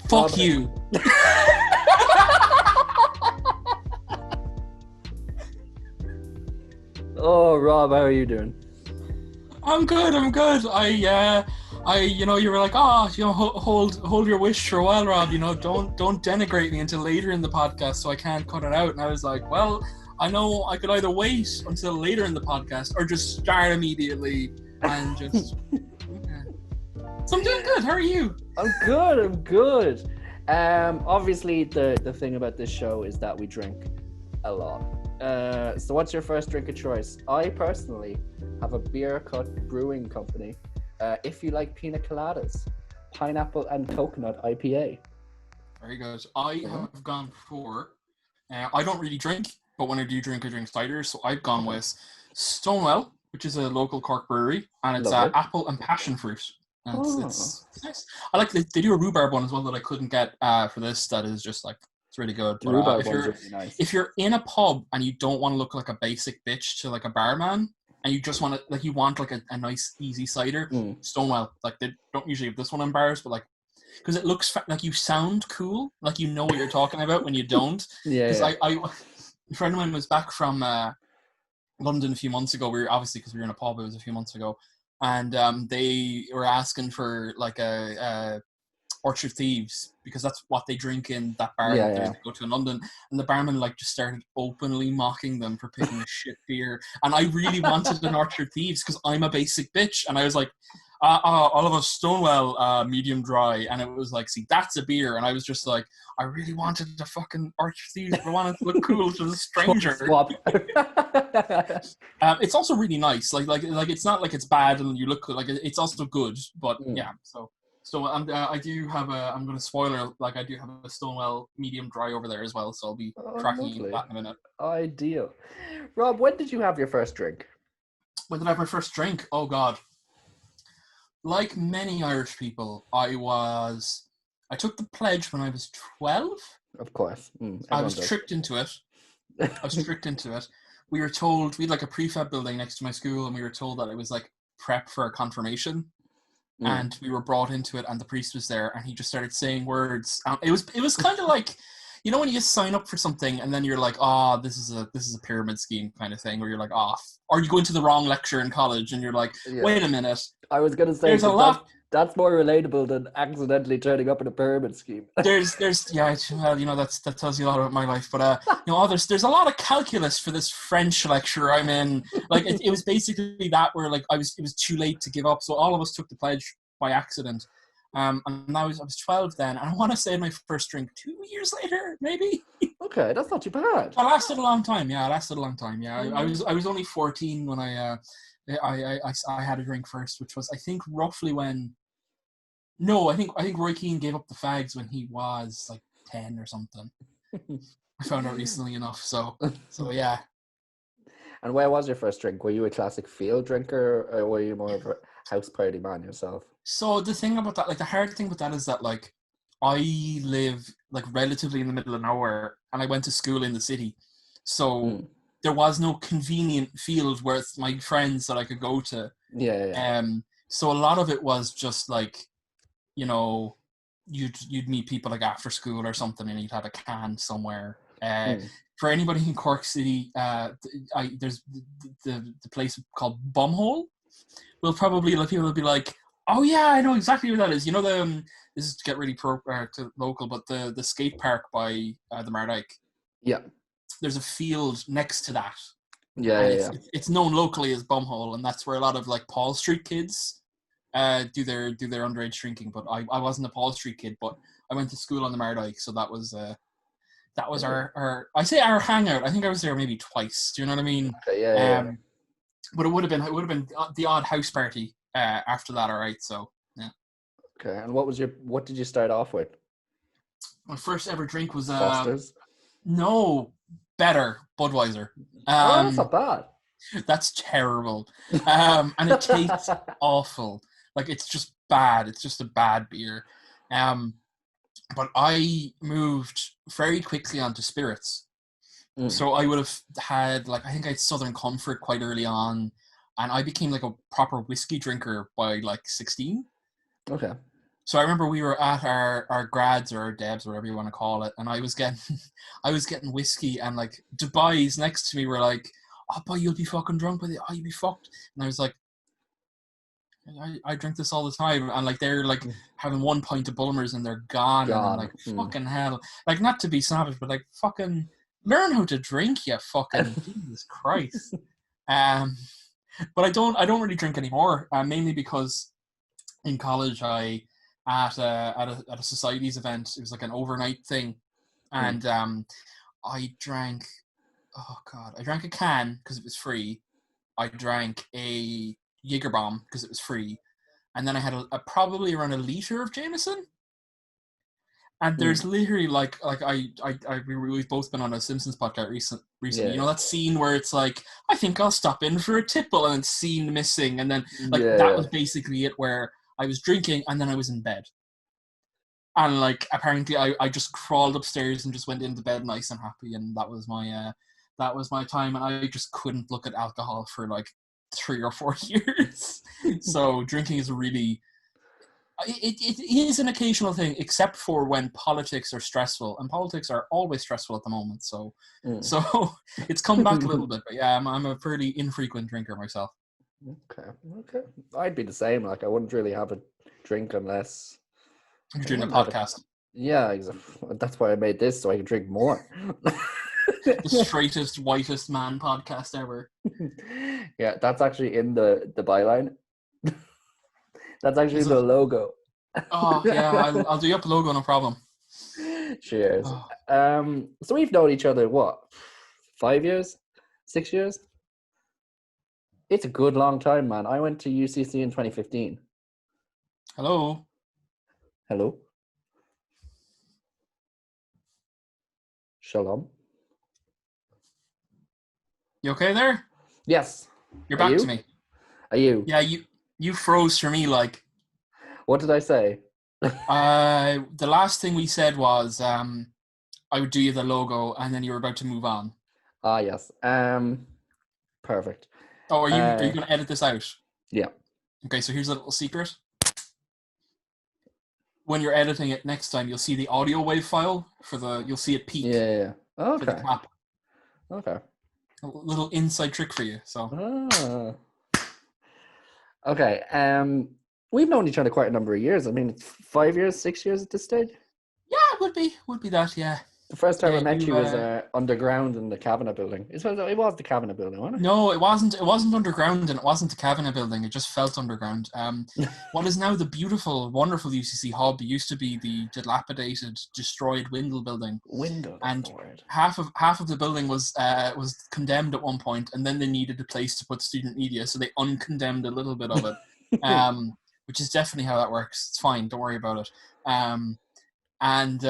Fuck you. Oh, Rob, how are you doing? I'm good. You were like, hold your wish for a while, Rob. Don't denigrate me until later in the podcast, so I can't cut it out. And I was like, well, I know I could either wait until later in the podcast or just start immediately and just. Yeah. So I'm doing good. How are you? I'm good. Obviously, the thing about this show is that we drink a lot. So what's your first drink of choice? I personally have a beer cut brewing company. If you like pina coladas, pineapple and coconut IPA. Very good. I have gone for. I don't really drink, but when I do drink, I drink cider. So I've gone with Stonewell, which is a local Cork brewery, and it's apple and passion fruit. And it's nice. I like they do a rhubarb one as well that I couldn't get for this. That is just like it's really good. The rhubarb one's really nice. If you're in a pub and you don't want to look like a basic bitch to like a barman, and you just want to like you want like a nice easy cider, Stonewell. Like they don't usually have this one in bars, but like because it looks like you sound cool, like you know what you're talking about when you don't. Yeah. I a friend of mine was back from London a few months ago. Because we were in a pub. It was a few months ago, and they were asking for like a Orchard Thieves because that's what they drink in that bar that they go to in London. And the barman like just started openly mocking them for picking a shit beer. And I really wanted an Orchard Thieves because I'm a basic bitch. And I was like, I'll have a Stonewell medium dry. And it was like, see, that's a beer. And I was just like, I really wanted a fucking Orchard Thieves. I wanted to look cool to the stranger. It's also really nice. Like it's not like it's bad and you look good. Like it's also good. But yeah, so I do have I'm going to spoiler, like I do have a Stonewell medium dry over there as well, so I'll be tracking that in a minute. Ideal. Rob, when did you have your first drink? When did I have my first drink? Oh, God. Like many Irish people, I took the pledge when I was 12. Of course. I was tricked into it. We were told, we had like a prefab building next to my school, and we were told that it was like prep for a confirmation. And we were brought into it, and the priest was there, and he just started saying words. It was kind of like, you know, when you sign up for something, and then you're like, this is a pyramid scheme kind of thing, where you're like, or you go into the wrong lecture in college, and you're like, wait a minute. I was gonna say there's a lot. That's more relatable than accidentally turning up in a pyramid scheme. There's well, you know, that tells you a lot about my life, but you know, there's a lot of calculus for this French lecture I'm in. Like it was basically that where like it was too late to give up, so all of us took the pledge by accident. And I was 12 then, and I want to say my first drink 2 years later, maybe. Okay, that's not too bad. It lasted a long time. Yeah, I was only 14 when I had a drink first, which was I think roughly when. No, I think Roy Keane gave up the fags when he was like 10 or something. I found out recently enough, so yeah. And where was your first drink? Were you a classic field drinker, or were you more of a house party man yourself? So the thing about that, like the hard thing with that is that like I live like relatively in the middle of nowhere, and I went to school in the city, so there was no convenient field with my friends that I could go to. Yeah. So a lot of it was just like, you know, you'd meet people like after school or something, and you'd have a can somewhere. For anybody in Cork City, there's the place called Bumhole. Well, probably like people will be like, oh yeah, I know exactly where that is. You know this is to get really to local, but the skate park by the Mardyke. Yeah. There's a field next to that. Yeah. It's known locally as Bumhole, and that's where a lot of like Paul Street kids do their underage drinking. But I wasn't a Paul Street kid, but I went to school on the Mardyke, so that was our I say our hangout. I think I was there maybe twice. Do you know what I mean? Okay, yeah. But it would have been the odd house party after that. All right, so yeah. Okay, and what did you start off with? My first ever drink was Foster's? No, better Budweiser. That's not bad. That's terrible, and it tastes awful. Like it's just bad. It's just a bad beer. But I moved very quickly onto spirits. So I would have had I think I had Southern Comfort quite early on, and I became like a proper whiskey drinker by like 16. Okay. So I remember we were at our grads or our debs, whatever you want to call it, and I was getting I was getting whiskey, and like Dubai's next to me were like, "Oh boy, you'll be fucking drunk with it. Oh, you'll be fucked." And I was like, I drink this all the time, and like they're like having 1 pint of Bulmers and they're gone, and I'm like, fucking hell, like not to be savage, but like fucking learn how to drink, you fucking Jesus Christ. But I don't really drink anymore, mainly because in college I at a societies event. It was like an overnight thing, and I drank. Oh god, I drank a can because it was free. I drank a Jaeger bomb because it was free, and then I had a probably around a liter of Jameson. And there's literally like we've both been on a Simpsons podcast recently. Yeah. You know that scene where it's like, I think I'll stop in for a tipple, and it's scene missing, and then like that was basically it, where I was drinking and then I was in bed. And like apparently I just crawled upstairs and just went into bed nice and happy, and that was my time, and I just couldn't look at alcohol for like 3 or 4 years. So drinking is really it is an occasional thing, except for when politics are stressful, and politics are always stressful at the moment. So it's come back a little bit, but yeah, I'm a pretty infrequent drinker myself. Okay. I'd be the same. Like I wouldn't really have a drink unless you're doing a podcast. Yeah, exactly. That's why I made this, so I could drink more. The straightest, whitest man podcast ever. Yeah, that's actually in the byline. That's actually the logo. Oh yeah, I'll do up a logo, no problem. Cheers. So we've known each other what, 5 years, 6 years? It's a good long time, man. I went to UCC in 2015. Hello. Shalom. You okay there? Yes. You're back to me. Are you? Yeah, you froze for me. Like, what did I say? The last thing we said was I would do you the logo, and then you were about to move on. Ah, yes. Perfect. Oh, are you going to edit this out? Yeah. Okay, so here's a little secret. When you're editing it next time, you'll see the audio wave file you'll see it peak. Yeah. Okay. For the clap. Okay. A little inside trick for you. So. Okay. We've known each other quite a number of years. I mean, it's 5 years, 6 years at this stage. Yeah, it would be that. Yeah. The first time I met you was underground in the Cabinet building. It was the Cabinet building, wasn't it? No, it wasn't. It wasn't underground, and it wasn't the Cabinet building. It just felt underground. What is now the beautiful, wonderful UCC hub used to be the dilapidated, destroyed Windle building. And half of the building was condemned at one point, and then they needed a place to put student media, so they uncondemned a little bit of it, which is definitely how that works. It's fine. Don't worry about it. And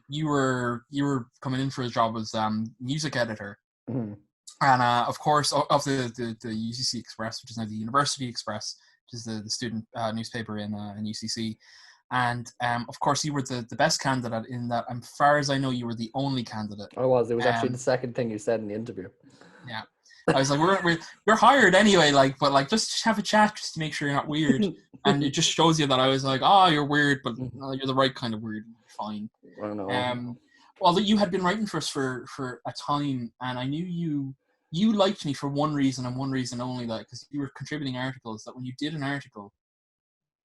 you were coming in for a job as music editor, and of course of the UCC Express, which is now the University Express, which is the student newspaper in UCC, and of course you were the best candidate in that. As far as I know, you were the only candidate. I was. It was actually the second thing you said in the interview. Yeah. I was like, we're hired anyway, but just have a chat just to make sure you're not weird. And it just shows you that I was like, you're weird, but you're the right kind of weird. Fine. I don't know. Although you had been writing for us for a time, and I knew you liked me for one reason and one reason only, that because you were contributing articles, that when you did an article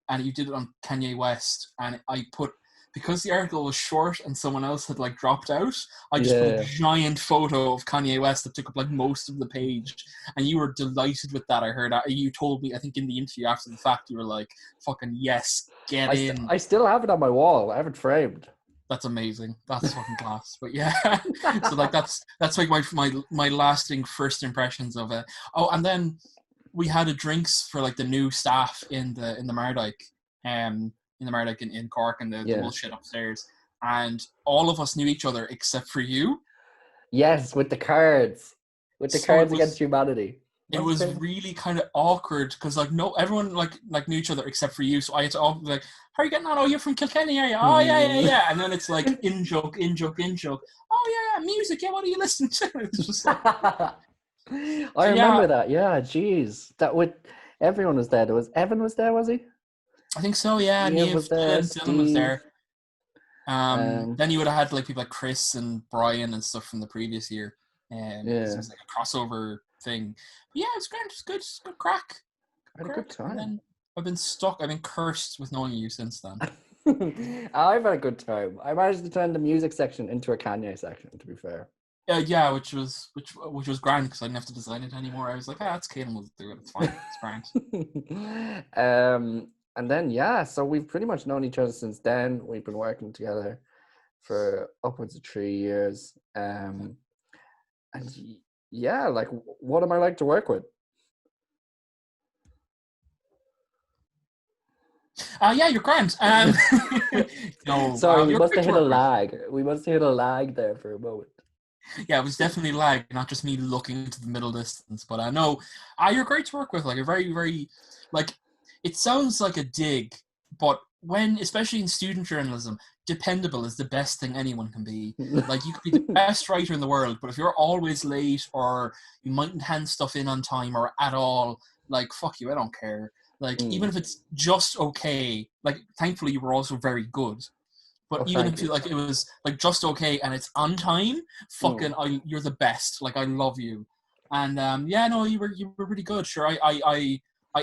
and you did it on Kanye West, and I put, because the article was short and someone else had like dropped out, I just put a giant photo of Kanye West that took up like most of the page, and you were delighted with that. I heard you told me, I think in the interview after the fact, you were like, fucking yes, get in. I still have it on my wall. I have it framed. That's amazing. That's fucking class. But yeah, so like that's like my lasting first impressions of it. Oh, and then we had a drinks for like the new staff in the Mardyke, in the Mardyke in Cork, and the bullshit upstairs, and all of us knew each other except for you. Yes, with the cards, against humanity. It was really kind of awkward because like everyone like knew each other except for you, so I had to all be like, "How are you getting on? Oh, you're from Kilkenny, are you? Oh, yeah." And then it's like in joke. Oh yeah, music. Yeah, what are you listening to? It's just like, I remember that. Yeah, jeez, everyone was there. Evan was there, was he? I think so. Yeah, Neve was Neve, there, Dylan was Steve. there. Then you would have had like people like Chris and Brian and stuff from the previous year. Because it Yeah, was like a crossover thing. But yeah, it's great. It's good. It's good crack. I had a good And time. then I've been stuck. I've been cursed with knowing you since then. I've had a good time. I managed to turn the music section into a Kanye section, to be fair. Yeah, which was grand because I didn't have to design it anymore. I was like, that's Cailean will do it. It's fine. It's grand. And then yeah, so we've pretty much known each other since then. We've been working together for upwards of 3 years. And yeah, like, what am I like to work with? Yeah, you're grand. No, Sorry, we you're must great have to hit a work with. lag. We must have hit a lag there for a moment. Yeah, it was definitely lag, not just me looking into the middle distance. But I know, you're great to work with. Like a very, very, like, it sounds like a dig, but when, especially in student journalism, dependable is the best thing anyone can be. Like, you could be the best writer in the world, but if you're always late or you mightn't hand stuff in on time or at all, like, fuck you, I don't care. Like, even if it's just okay, like, thankfully you were also very good. But Oh, even thank if you. like it was like just okay and it's on time, fucking, you're the best. Like I love you, and yeah, no, you were really good. Sure, I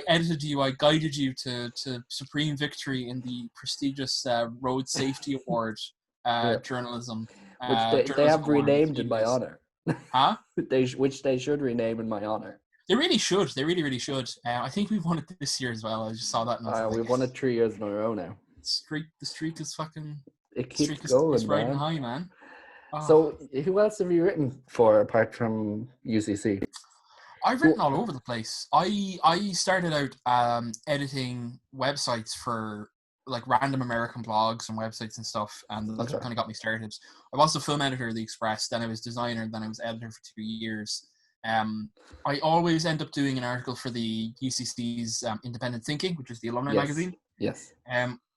edited you, I guided you to supreme victory in the prestigious Road Safety Award, Yeah, journalism, which they journalism have award with renamed in my Genius. honor. Huh? Which they should rename in my honor. They really should. They really, really should. I think we've won it this year as well. I just saw that and I was like, We've won it 3 years in a row now. the streak is fucking, It the keeps streak is going, riding man. high, man. Oh. So, who else have you written for apart from UCC? I've written all over the place. I started out editing websites for like random American blogs and websites and stuff, and that's what kind of got me started. I was the film editor of the Express, then I was designer, then I was editor for 2 years. I always end up doing an article for the UCC's Independent Thinking, which is the alumni magazine. Yes.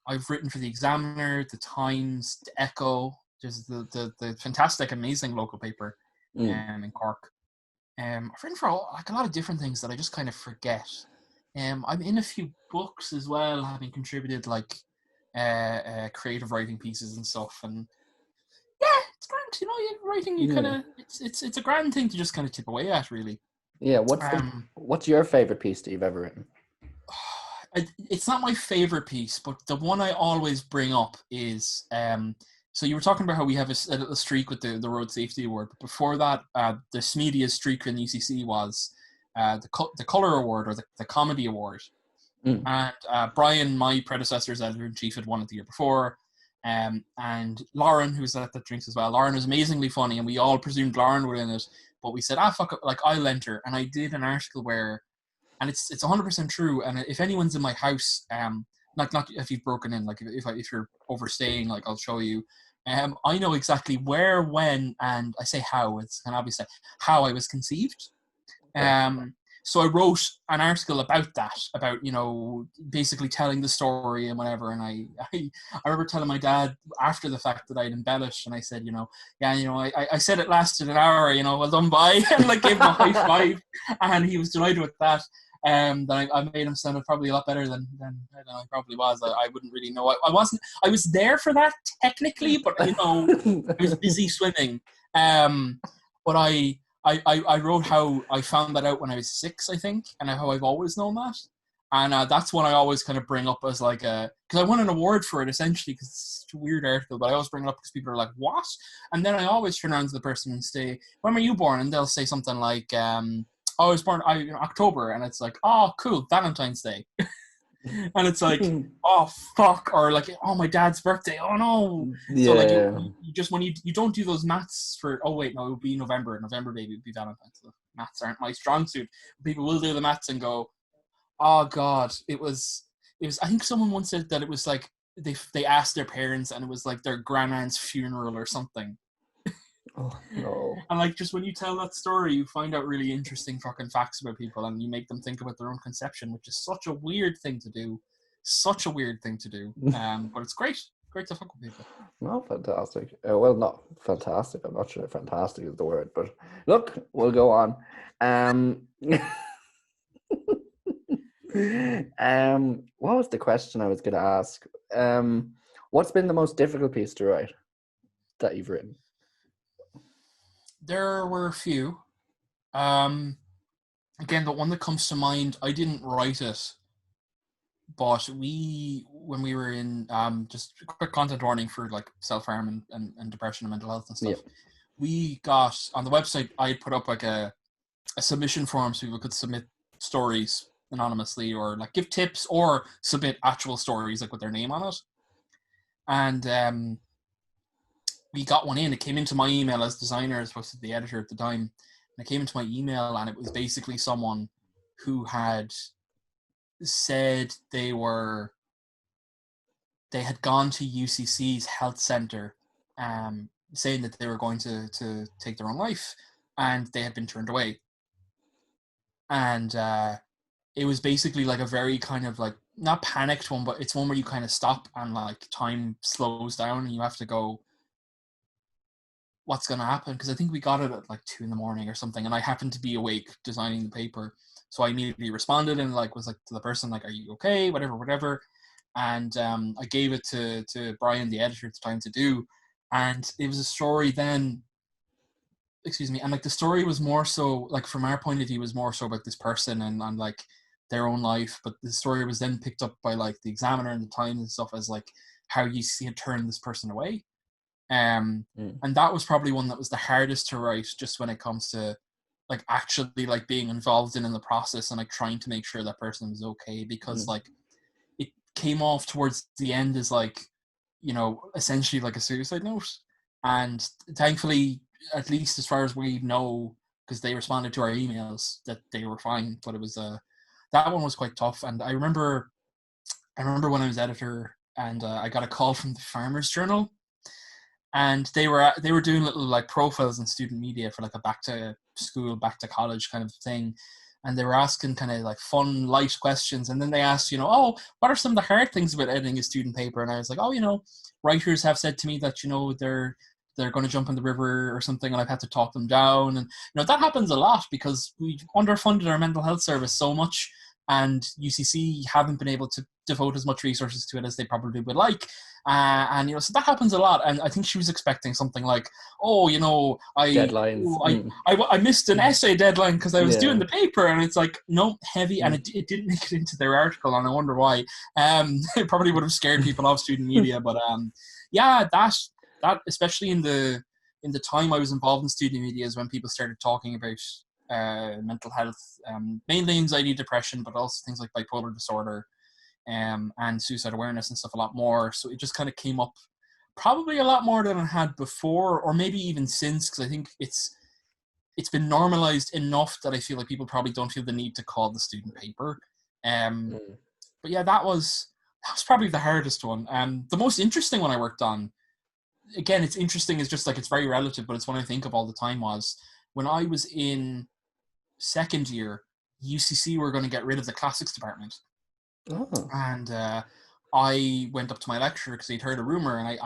I've written for the Examiner, the Times, the Echo, just the fantastic, amazing local paper in Cork. I've written for like a lot of different things that I just kind of forget. I'm in a few books as well, having contributed like creative writing pieces and stuff. And yeah, it's grand. You know, writing, you kind of it's a grand thing to just kind of tip away at, really. Yeah. What's your favorite piece that you've ever written? It's not my favorite piece, but the one I always bring up is so you were talking about how we have a little streak with the Road Safety Award, but before that, the smeediest streaker in the UCC was the Colour Award or the Comedy Award. And Brian, my predecessor's editor-in-chief, had won it the year before. And Lauren, who's at the drinks as well, Lauren was amazingly funny, and we all presumed Lauren would win it, but we said, fuck it, like, I'll enter. And I did an article where, and it's 100% true, and if anyone's in my house, not if you've broken in, like if you're overstaying, like I'll show you. I know exactly where, when, and I say how. It's an obvious how I was conceived. So I wrote an article about that, about basically telling the story and whatever. And I remember telling my dad after the fact that I'd embellished, and I said, I said it lasted an hour, well done, bye, and like gave him a high five, and he was delighted with that. That I made him sound probably a lot better than I probably was. I wouldn't really know. I wasn't. I was there for that technically, but I was busy swimming. But I wrote how I found that out when I was 6, I think, and how I've always known that. And that's one I always kind of bring up as like because I won an award for it essentially because it's such a weird article, but I always bring it up because people are like, what? And then I always turn around to the person and say, when were you born? And they'll say something like, I was born October, and it's like, oh, cool, Valentine's Day. And it's like, oh, fuck, or like, oh, my dad's birthday, oh, no. Yeah. So, like, you just, when you don't do those maths for, oh, wait, no, it would be November, baby, it would be Valentine's. So maths aren't my strong suit. People will do the maths and go, oh, God, it was, I think someone once said that it was like, they asked their parents, and it was like their grandaunt's funeral or something. Oh, no. And like, just when you tell that story, you find out really interesting fucking facts about people, and you make them think about their own conception, which is such a weird thing to do. But it's great to fuck with people. No, fantastic. Well, not fantastic. I'm not sure fantastic is the word, but look, we'll go on. What was the question I was going to ask? What's been the most difficult piece to write that you've written? There were a few. Again, the one that comes to mind, I didn't write it, but when we were in, just a quick content warning for like self-harm and depression and mental health and stuff. Yeah. We got on the website, I had put up like a submission form so people could submit stories anonymously or like give tips or submit actual stories like with their name on it. And we got one in. It came into my email as designer as opposed to the editor at the time. And it came into my email and it was basically someone who had said they had gone to UCC's health center saying that they were going to take their own life and they had been turned away. And it was basically like a very kind of like, not panicked one, but it's one where you kind of stop and like time slows down and you have to go, what's going to happen? Because I think we got it at like 2 a.m. or something, and I happened to be awake designing the paper. So I immediately responded and like was like to the person, like, are you okay? Whatever. And I gave it to Brian, the editor at the time, to do. And it was a story then, and like the story was more so, like from our point of view, was more so about this person and like their own life. But the story was then picked up by like the Examiner and the Times and stuff as like how UCC had turned this person away. And that was probably one that was the hardest to write, just when it comes to like actually like being involved in the process and like trying to make sure that person was okay, because like it came off towards the end as like, you know, essentially like a suicide note. And thankfully, at least as far as we know, because they responded to our emails, that they were fine. But it was that one was quite tough. And I remember when I was editor and I got a call from the Farmers Journal. And they were doing little like profiles in student media for like a back to school, back to college kind of thing. And they were asking kind of like fun, light questions. And then they asked, you know, oh, what are some of the hard things about editing a student paper? And I was like, oh, you know, writers have said to me that, you know, they're going to jump in the river or something, and I've had to talk them down. And, you know, that happens a lot because we've underfunded our mental health service so much, and UCC haven't been able to devote as much resources to it as they probably would like. And, you know, so that happens a lot. And I think she was expecting something like, oh, you know, Deadlines. I missed an essay deadline because I was doing the paper. And it's like, no, heavy. And it didn't make it into their article. And I wonder why. It probably would have scared people off student media. But yeah, that especially in the time I was involved in student media is when people started talking about mental health, mainly anxiety, depression, but also things like bipolar disorder. And suicide awareness and stuff a lot more. So it just kind of came up probably a lot more than it had before, or maybe even since, because I think it's been normalized enough that I feel like people probably don't feel the need to call the student paper. But yeah, that was probably the hardest one. The most interesting one I worked on, again, it's interesting, is just like, it's very relative, but it's one I think of all the time, was when I was in second year, UCC were going to get rid of the classics department. Oh. And I went up to my lecturer because he'd heard a rumor, and I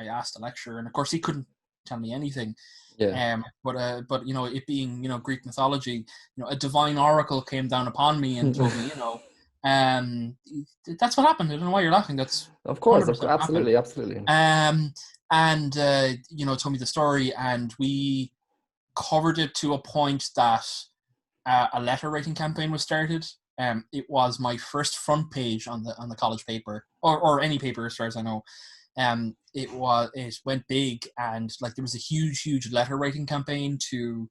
asked the lecturer, and of course he couldn't tell me anything. But you know, it being, you know, Greek mythology, you know, a divine oracle came down upon me and told me, you know, that's what happened. I don't know why you're laughing. That's of course, absolutely. And you know, told me the story, and we covered it to a point that a letter writing campaign was started. It was my first front page on the college paper, or any paper as far as I know. It went big, and like there was a huge letter writing campaign to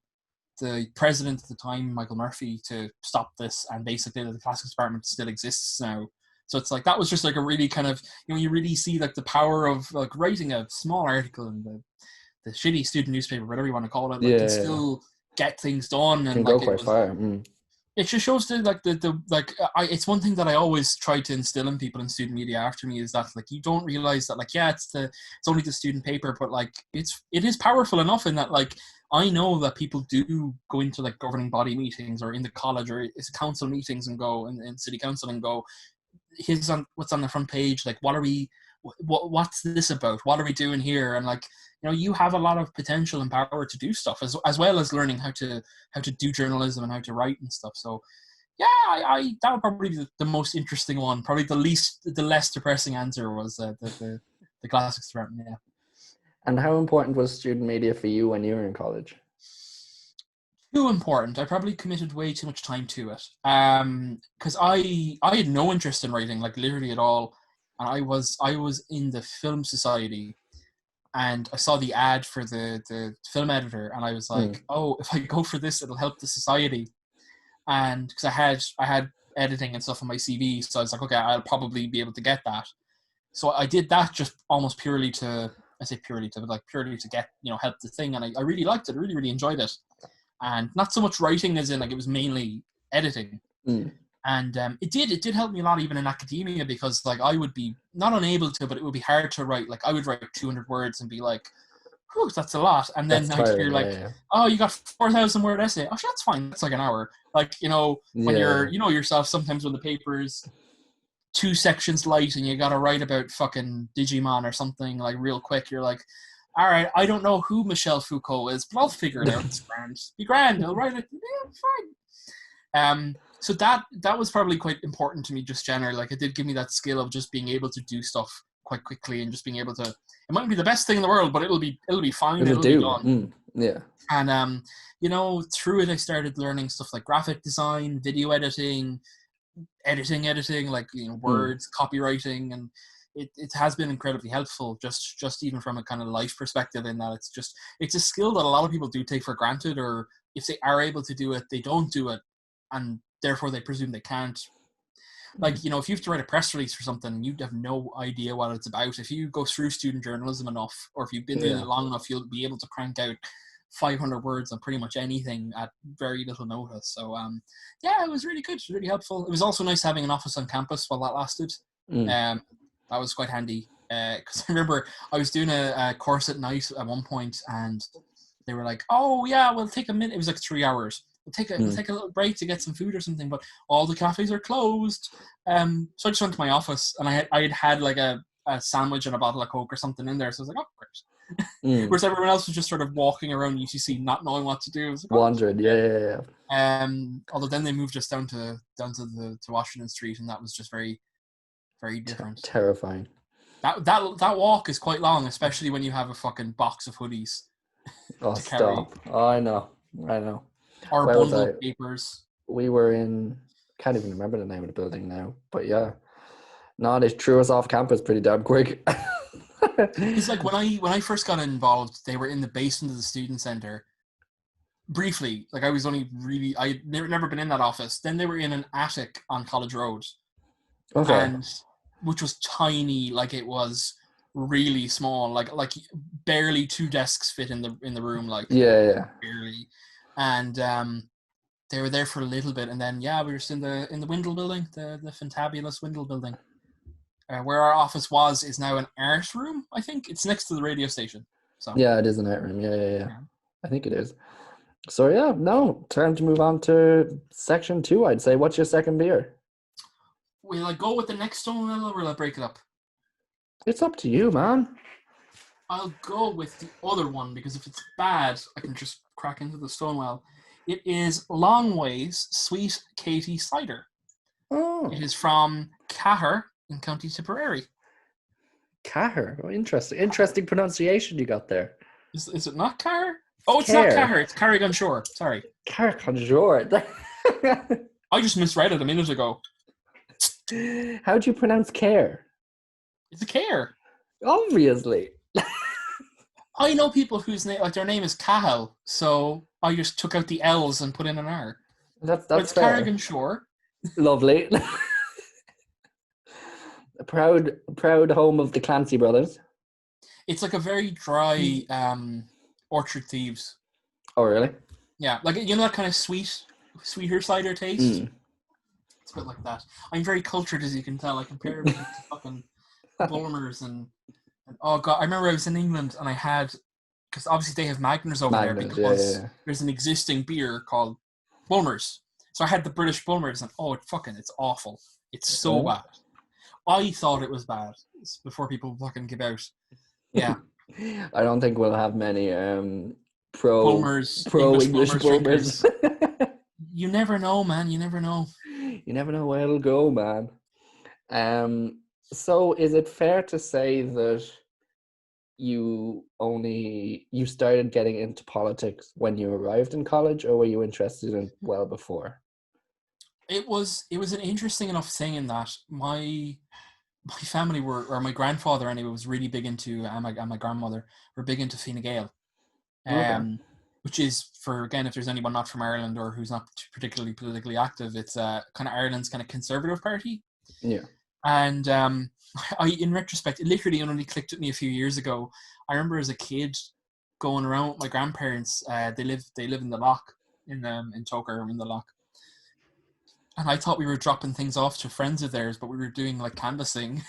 the president at the time, Michael Murphy, to stop this, and basically the classics department still exists now. So it's like, that was just like a really kind of, you know, you really see like the power of like writing a small article in the shitty student newspaper, whatever you want to call it, like, can still get things done, and can like go quite far. It just shows it's one thing that I always try to instill in people in student media after me, is that like, you don't realize that like, yeah, it's only the student paper, but like it is powerful enough in that, like, I know that people do go into like governing body meetings or in the college or it's council meetings and go in city council and go, what's on the front page, like what's this about, what are we doing here? And like, you know, you have a lot of potential and power to do stuff as well as learning how to do journalism and how to write and stuff. So I that would probably be the most interesting one. Probably the less depressing answer was the classics department. Yeah. And how important was student media for you when you were in college? Too important. I probably committed way too much time to it. Because I had no interest in writing, like literally at all. And I was in the film society, and I saw the ad for the film editor, and I was like, oh, if I go for this, it'll help the society. And because I had editing and stuff on my CV, so I was like, okay, I'll probably be able to get that. So I did that just almost purely to, I say purely to, but like purely to get, help the thing. And I really liked it. I really, really enjoyed it. And not so much writing as in, like, it was mainly editing. And it did help me a lot even in academia, because like I would be not unable to, but it would be hard to write. Like I would write 200 words and be like, whew, that's a lot. And then I'd hear like, oh, you got 4,000 word essay. Oh, that's fine. That's like an hour. Like, when you're, yourself, sometimes when the paper's 2 sections light and you got to write about fucking Digimon or something like real quick, you're like, all right, I don't know who Michel Foucault is, but I'll figure it out. It's grand. Be grand. I'll write it. Yeah, fine. So that was probably quite important to me, just generally. Like, it did give me that skill of just being able to do stuff quite quickly and just being able to. It might be the best thing in the world, but it'll be fine. It'll be done. Yeah. And through it, I started learning stuff like graphic design, video editing, like words, copywriting, and it has been incredibly helpful. Just even from a kind of life perspective, in that it's a skill that a lot of people do take for granted, or if they are able to do it, they don't do it, and therefore they presume they can't. Like, if you have to write a press release for something, you have no idea what it's about. If you go through student journalism enough, or if you've been doing it long enough, you'll be able to crank out 500 words on pretty much anything at very little notice. So, it was really good. It was really helpful. It was also nice having an office on campus while that lasted. That was quite handy. Because I remember I was doing a course at night at one point, and they were like, oh, yeah, we'll take a minute. It was like 3 hours. We'll take a little break to get some food or something, but all the cafes are closed. So I just went to my office, and I had like a sandwich and a bottle of Coke or something in there. So I was like, oh, great. Whereas everyone else was just sort of walking around UCC, not knowing what to do. Like, wandering, yeah. Although then they moved us down to Washington Street, and that was just very, very different. Terrifying. That walk is quite long, especially when you have a fucking box of hoodies. Oh, stop! Oh, I know. Or bundle of papers. We were in, can't even remember the name of the building now, but yeah. No, they threw us off campus pretty damn quick. It's like when I first got involved, they were in the basement of the student center. Briefly, like I'd never been in that office. Then they were in an attic on College Road. Okay. And which was tiny, like it was really small, like barely 2 desks fit in the room, like barely. And they were there for a little bit, and then we were just in the Windle building, the fantabulous Windle building, where our office is now an art room. I think it's next to the radio station. So yeah, it is an art room. Yeah. I think it is. So time to move on to section 2. I'd say. What's your second beer? Will I go with the next Stonewell, or will I break it up? It's up to you, man. I'll go with the other one, because if it's bad, I can just crack into the Stonewell. It is Longways Sweet Katie Cider. Oh. It is from Cahir in County Tipperary. Cahir? Oh, interesting pronunciation you got there. Is it not Cahir? Oh, it's not Cahir. It's Carrick-on-Shore. Sorry. Carrick-on-Shore. I just misread it a minute ago. How do you pronounce care? It's a care. Obviously. I know people whose name, like their name is Cahill, so I just took out the L's and put in an R. That's it's fair. Carrick-on-Shore. Lovely. A proud home of the Clancy brothers. It's like a very dry Orchard Thieves. Oh, really? Yeah, like that kind of sweeter cider taste. It's a bit like that. I'm very cultured, as you can tell. I compare everything to fucking Bulmers and oh god, I remember I was in England and I had, because obviously they have Magners over there, because there's an existing beer called Bulmers. So I had the British Bulmers, and it's awful. It's so bad. I thought it was bad before people fucking give out. Yeah. I don't think we'll have many pro English Bulmers. You never know, man. You never know. You never know where it'll go, man. So is it fair to say that you started getting into politics when you arrived in college, or were you interested in well before? It was an interesting enough thing in that my family or my grandfather anyway was really big into, and my grandmother were big into Fine Gael, Okay. which is, for again, if there's anyone not from Ireland or who's not particularly politically active, it's kind of Ireland's kind of conservative party. Yeah. And in retrospect, it literally only clicked with me a few years ago. I remember as a kid going around with my grandparents. They live in the Loch in Toker in the Loch, and I thought we were dropping things off to friends of theirs, but we were doing like canvassing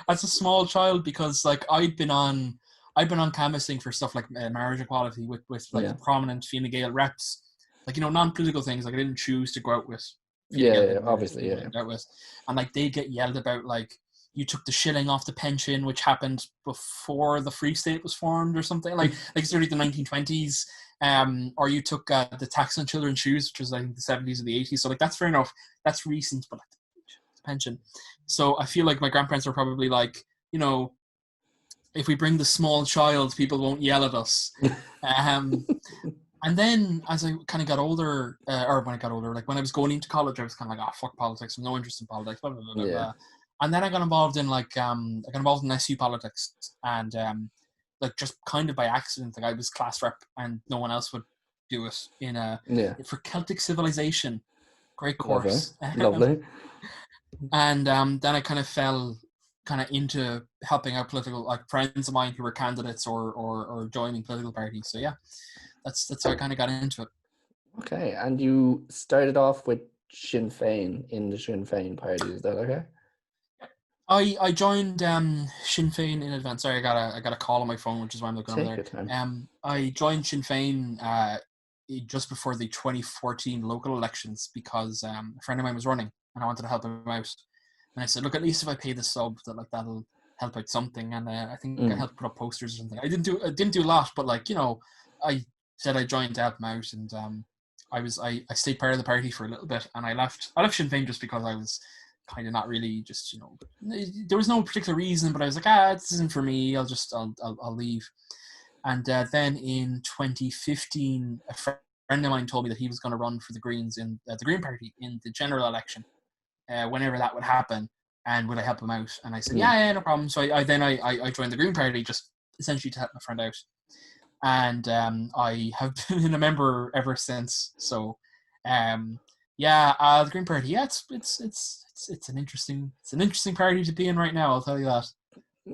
as a small child, because like I'd been on canvassing for stuff like marriage equality with like Yeah. prominent Fine Gael reps, like, non-political things. Like I didn't choose to go out with Fine Yeah, Gael yeah, people, obviously, yeah. out with, and like they get yelled about, like you took the shilling off the pension, which happened before the Free State was formed or something, like it's really the 1920s. Or you took the tax on children's shoes, which was I think the 70s or the 80s. So like that's fair enough. That's recent, but like the pension. So I feel like my grandparents are probably like, if we bring the small child, people won't yell at us. And then as I kind of got older, or when I got older, like when I was going into college, I was kind of like, fuck politics. I'm no interest in politics. Blah, blah, blah, blah, Yeah. blah. And then I got involved in SU politics, and like just kind of by accident, like I was class rep, and no one else would do it for Celtic Civilization. Great course. Lovely. And then I kind of fell into helping out political, like friends of mine who were candidates or joining political parties. So yeah, that's how I kind of got into it. Okay, and you started off with Sinn Féin in the Sinn Féin party. Is that okay? I joined Sinn Féin in advance. Sorry, I got a call on my phone, which is why I'm looking over there. I joined Sinn Féin just before the 2014 local elections, because a friend of mine was running and I wanted to help him out. And I said, look, at least if I pay the sub, that'll help out something. And I think I helped put up posters or something. I didn't do a lot, but I said I joined to help him out, and I stayed part of the party for a little bit, and I left Sinn Féin just because I was kind of not really, just there was no particular reason, but I was like, this isn't for me. I'll leave. And then in 2015, a friend of mine told me that he was going to run for the Greens in the Green Party in the general election, whenever that would happen, and would I help him out? And I said, yeah, no problem. So I joined the Green Party, just essentially to help my friend out, and I have been a member ever since. So the Green Party, it's an interesting party to be in right now, I'll tell you that.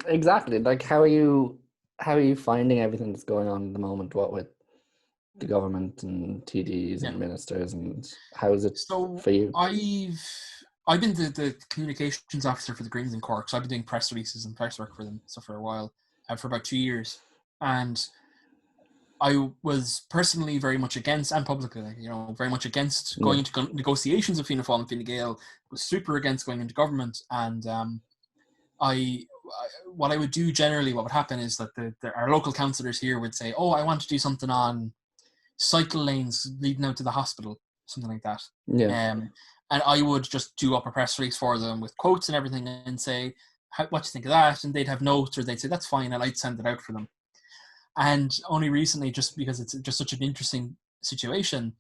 Exactly. Like, how are you finding everything that's going on at the moment? What with the government and TDs and ministers, and how is it for you? I've been the communications officer for the Greens in Cork, so I've been doing press releases and press work for them for a while, for about 2 years, and I was personally very much against, and publicly, very much against going into negotiations with Fianna Fáil and Fine Gael. Was super against going into government, and what I would do generally, what would happen is that our local councillors here would say, "Oh, I want to do something on cycle lanes leading out to the hospital," something like that. Yeah. And I would just do up a press release for them with quotes and everything, and say, "What do you think of that?" And they'd have notes, or they'd say, "That's fine," and I'd send it out for them. And only recently, just because it's just such an interesting situation,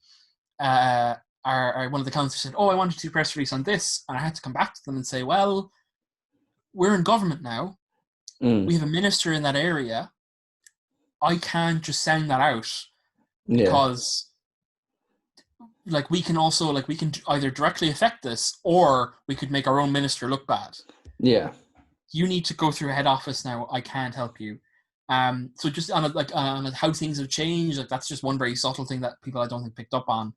one of the councillors said, "Oh, I wanted to do a press release on this," and I had to come back to them and say, "Well, we're in government now. We have a minister in that area. I can't just send that out because, we can also, we can either directly affect this, or we could make our own minister look bad. Yeah. You need to go through a head office now. I can't help you." So just on how things have changed, that's just one very subtle thing that people I don't think picked up on.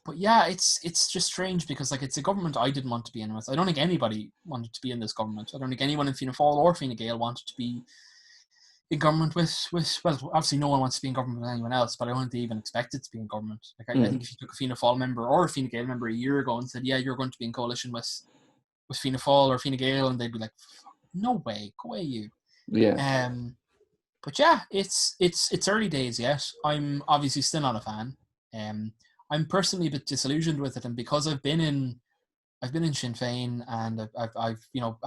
But yeah, it's just strange because it's a government I didn't want to be in with. I don't think anybody wanted to be in this government. I don't think anyone in Fianna Fáil or Fine Gael wanted to be in government with well, obviously no one wants to be in government with anyone else, but I don't think they even expected to be in government. I think if you took a Fianna Fáil member or a Fine Gael member a year ago and said, yeah, you're going to be in coalition with Fianna Fáil or Fine Gael, and they'd be like, no way, go away you. Yeah. But yeah, it's early days yet. I'm obviously still not a fan. I'm personally a bit disillusioned with it, and because I've been in Sinn Féin, and I've I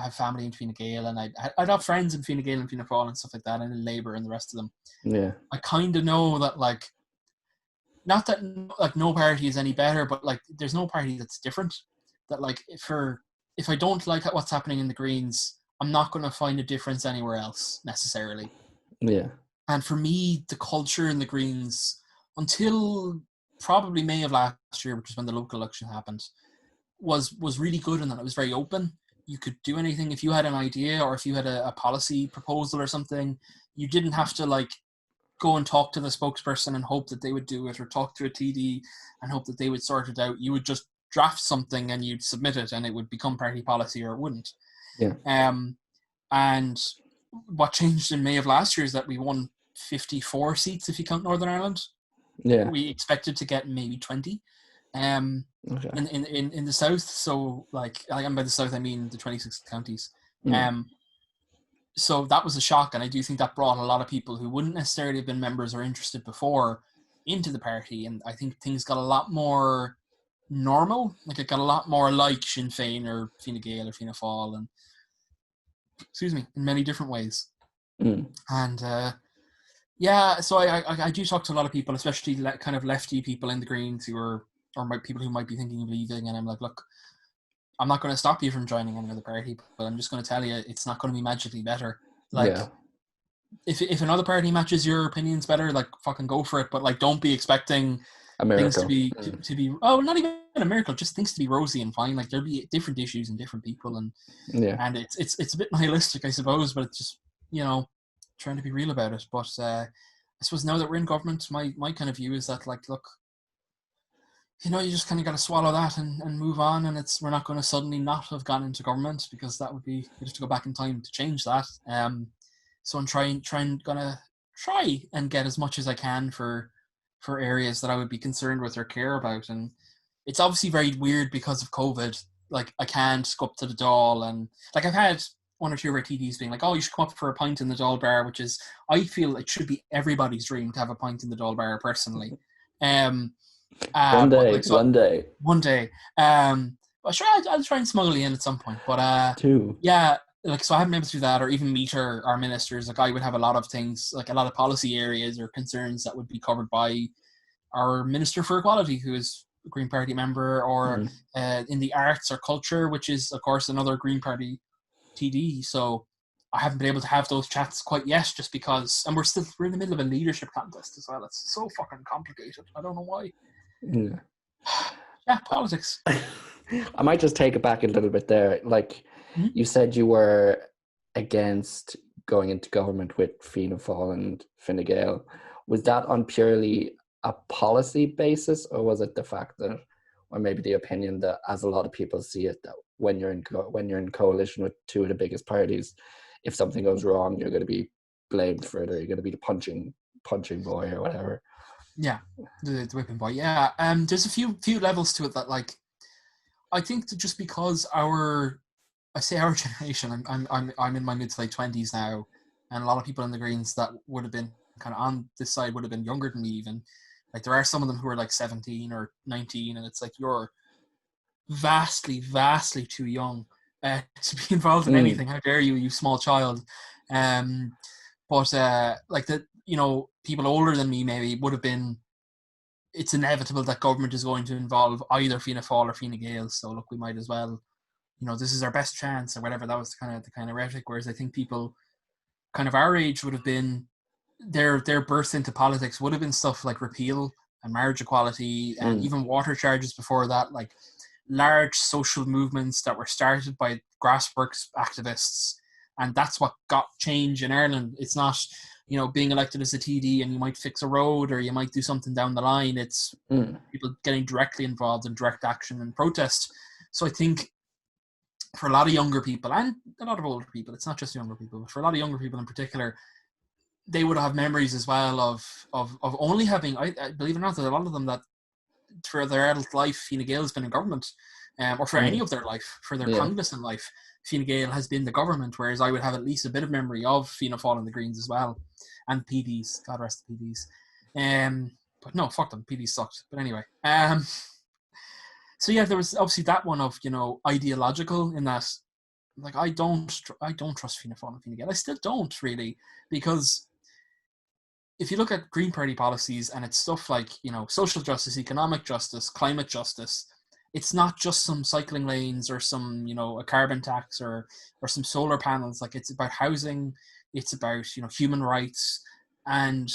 have family in Fine Gael, and I'd have friends in Fine Gael and Fianna Fáil and stuff like that, and in Labour and the rest of them. Yeah. I kind of know that, like, not that like no party is any better, but like there's no party that's different. That like if I don't like what's happening in the Greens, I'm not going to find a difference anywhere else necessarily. Yeah. And for me, the culture in the Greens, until probably May of last year, which is when the local election happened, was really good, in that it was very open. You could do anything if you had an idea, or if you had a policy proposal or something. You didn't have to like go and talk to the spokesperson and hope that they would do it, or talk to a TD and hope that they would sort it out. You would just draft something and you'd submit it, and it would become party policy or it wouldn't. Yeah. And what changed in May of last year is that we won 54 seats if you count Northern Ireland. Yeah. We expected to get maybe 20. Okay. In the south. So like, and by the south I mean the 26 counties. So that was a shock, and I do think that brought a lot of people who wouldn't necessarily have been members or interested before into the party, and I think things got a lot more normal. Like, it got a lot more like Sinn Féin or Fine Gael or Fianna Fáil, and in many different ways. And yeah, so I do talk to a lot of people, especially kind of lefty people in the Greens or people who might be thinking of leaving, and I'm like, look, I'm not going to stop you from joining any other party, but I'm just going to tell you it's not going to be magically better. Like, if another party matches your opinions better, like, fucking go for it. But like, don't be expecting things to be not even a miracle, just things to be rosy and fine. Like, there'll be different issues and different people, and it's a bit nihilistic, I suppose, but it's just, trying to be real about it. But I suppose now that we're in government, my kind of view is that, like, look, you just kind of got to swallow that and move on. And we're not going to suddenly not have gone into government, because that would be, you have to go back in time to change that. So I'm trying and get as much as I can for areas that I would be concerned with or care about. And it's obviously very weird because of COVID. Like, I can't go up to the Dáil, and like, I've had one or two of our TDs being like, oh, you should come up for a pint in the Dáil bar, which is, I feel it should be everybody's dream to have a pint in the Dáil bar, personally. One day. But sure, I'll try and smuggle you in at some point. But Two. Yeah, like, so I haven't been able to do that, or even meet our ministers. Like, I would have a lot of things, like a lot of policy areas or concerns that would be covered by our Minister for Equality, who is a Green Party member, or in the arts or culture, which is, of course, another Green Party TD. So I haven't been able to have those chats quite yet, just because, and we're in the middle of a leadership contest as well. It's so fucking complicated. I don't know why. Yeah, politics. I might just take it back a little bit there. Like, you said you were against going into government with Fianna Fáil and Fine Gael. Was that on purely a policy basis, or was it the fact that, or maybe the opinion that, as a lot of people see it, that when you're in coalition with two of the biggest parties, if something goes wrong, you're going to be blamed for it, or you're going to be the punching boy or whatever? Yeah, the whipping boy. Yeah, there's a few levels to it that, like, I think that just because our generation, I'm in my mid to late 20s now, and a lot of people in the Greens that would have been kind of on this side would have been younger than me even. Like, there are some of them who are like 17 or 19, and it's like, you're vastly too young to be involved in anything. How dare you small child? But like, that, people older than me maybe would have been, it's inevitable that government is going to involve either Fianna Fáil or Fine Gael, so look, we might as well, this is our best chance, or whatever. That was the kind of rhetoric. Whereas I think people kind of our age would have been, their birth into politics would have been stuff like repeal and marriage equality, and even water charges before that, like large social movements that were started by grassroots activists. And that's what got change in Ireland. It's not, being elected as a TD and you might fix a road or you might do something down the line. It's people getting directly involved in direct action and protest. So I think for a lot of younger people and a lot of older people, it's not just younger people, but for a lot of younger people in particular, they would have memories as well of only having, I believe it or not, that a lot of them, that for their adult life, Fine Gael has been in government, or for any of their life, for their cognizant life, Fine Gael has been the government, whereas I would have at least a bit of memory of Fianna Fáil and the Greens as well, and PDs, God rest the PDs. but no, fuck them. PD sucked. But anyway, so yeah, there was obviously that one of, ideological in that, like, I don't trust Fianna Fáil and Fine Gael. I still don't really, because if you look at Green Party policies and it's stuff like, social justice, economic justice, climate justice, it's not just some cycling lanes or some, a carbon tax or some solar panels. Like, it's about housing, it's about, human rights. And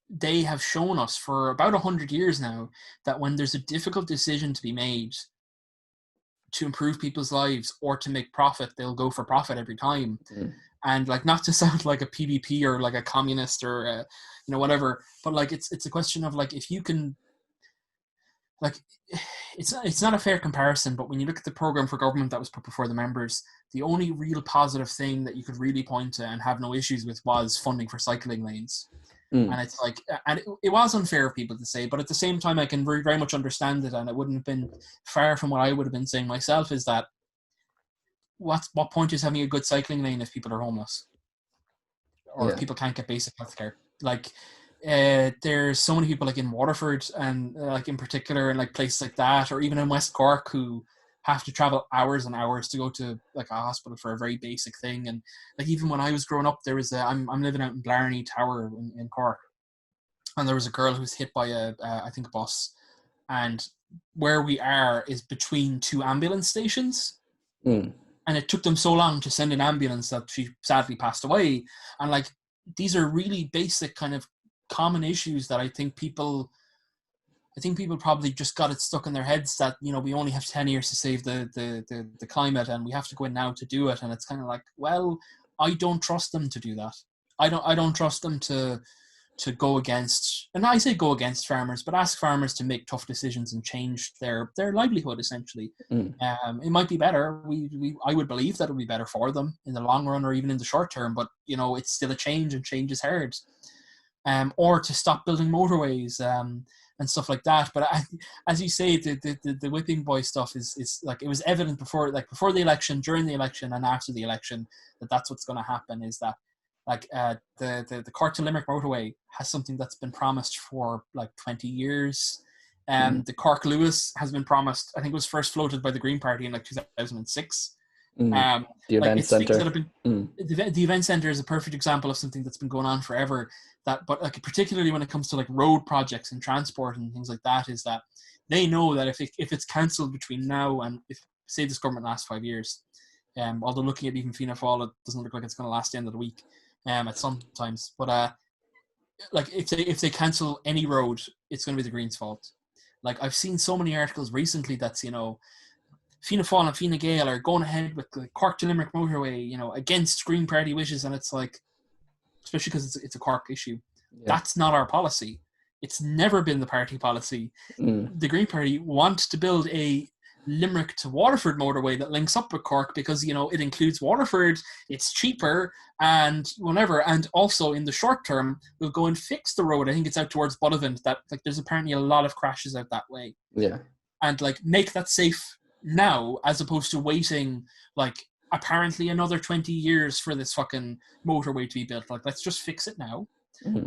they have shown us for about 100 years now that when there's a difficult decision to be made to improve people's lives or to make profit, they'll go for profit every time. And like, not to sound like a PvP or like a communist or whatever, but like it's a question of like, if you can, like, it's not a fair comparison, but when you look at the program for government that was put before the members, the only real positive thing that you could really point to and have no issues with was funding for cycling lanes. And it's like, and it was unfair of people to say, but at the same time, I can very, very much understand it, and it wouldn't have been far from what I would have been saying myself, is that what point is having a good cycling lane if people are homeless? Or if people can't get basic healthcare? Like, there's so many people like in Waterford and like in particular, and like places like that, or even in West Cork, who have to travel hours and hours to go to like a hospital for a very basic thing. And like, even when I was growing up, there was I'm living out in Blarney Tower in Cork, and there was a girl who was hit by a bus, and where we are is between two ambulance stations. And it took them so long to send an ambulance that she sadly passed away. And like, these are really basic kind of common issues that I think people probably just got it stuck in their heads that, we only have 10 years to save the climate, and we have to go in now to do it. And it's kind of like, well, I don't trust them to do that. I don't trust them to go against, and I say go against farmers, but ask farmers to make tough decisions and change their livelihood, essentially. It might be better. I would believe that it would be better for them in the long run, or even in the short term, but it's still a change, and change is hard. Or to stop building motorways, and stuff like that. But as you say, the whipping boy stuff is like, it was evident before the election, during the election, and after the election, that's what's going to happen. Is that like the Cork to Limerick motorway has something that's been promised for like 20 years. The Cork Lewis has been promised. I think it was first floated by the Green Party in like 2006. The event centre. The event centre is a perfect example of something that's been going on forever. But like, particularly when it comes to like road projects and transport and things like that, is that they know that if it's cancelled between now and, if say this government lasts 5 years, although looking at even Fianna Fáil, it doesn't look like it's going to last the end of the week, at some times. But like, if they cancel any road, it's going to be the Greens' fault. Like, I've seen so many articles recently that's, Fianna Fáil and Fine Gael are going ahead with the Cork to Limerick motorway, against Green Party wishes, and it's like, especially because it's a Cork issue. Yeah. That's not our policy. It's never been the party policy. The Green Party want to build a Limerick to Waterford motorway that links up with Cork because, it includes Waterford, it's cheaper, and whatever. And also, in the short term, we'll go and fix the road. I think it's out towards Bullivant, that like, there's apparently a lot of crashes out that way. Yeah. And like, make that safe now, as opposed to waiting like apparently another 20 years for this fucking motorway to be built. Like, let's just fix it now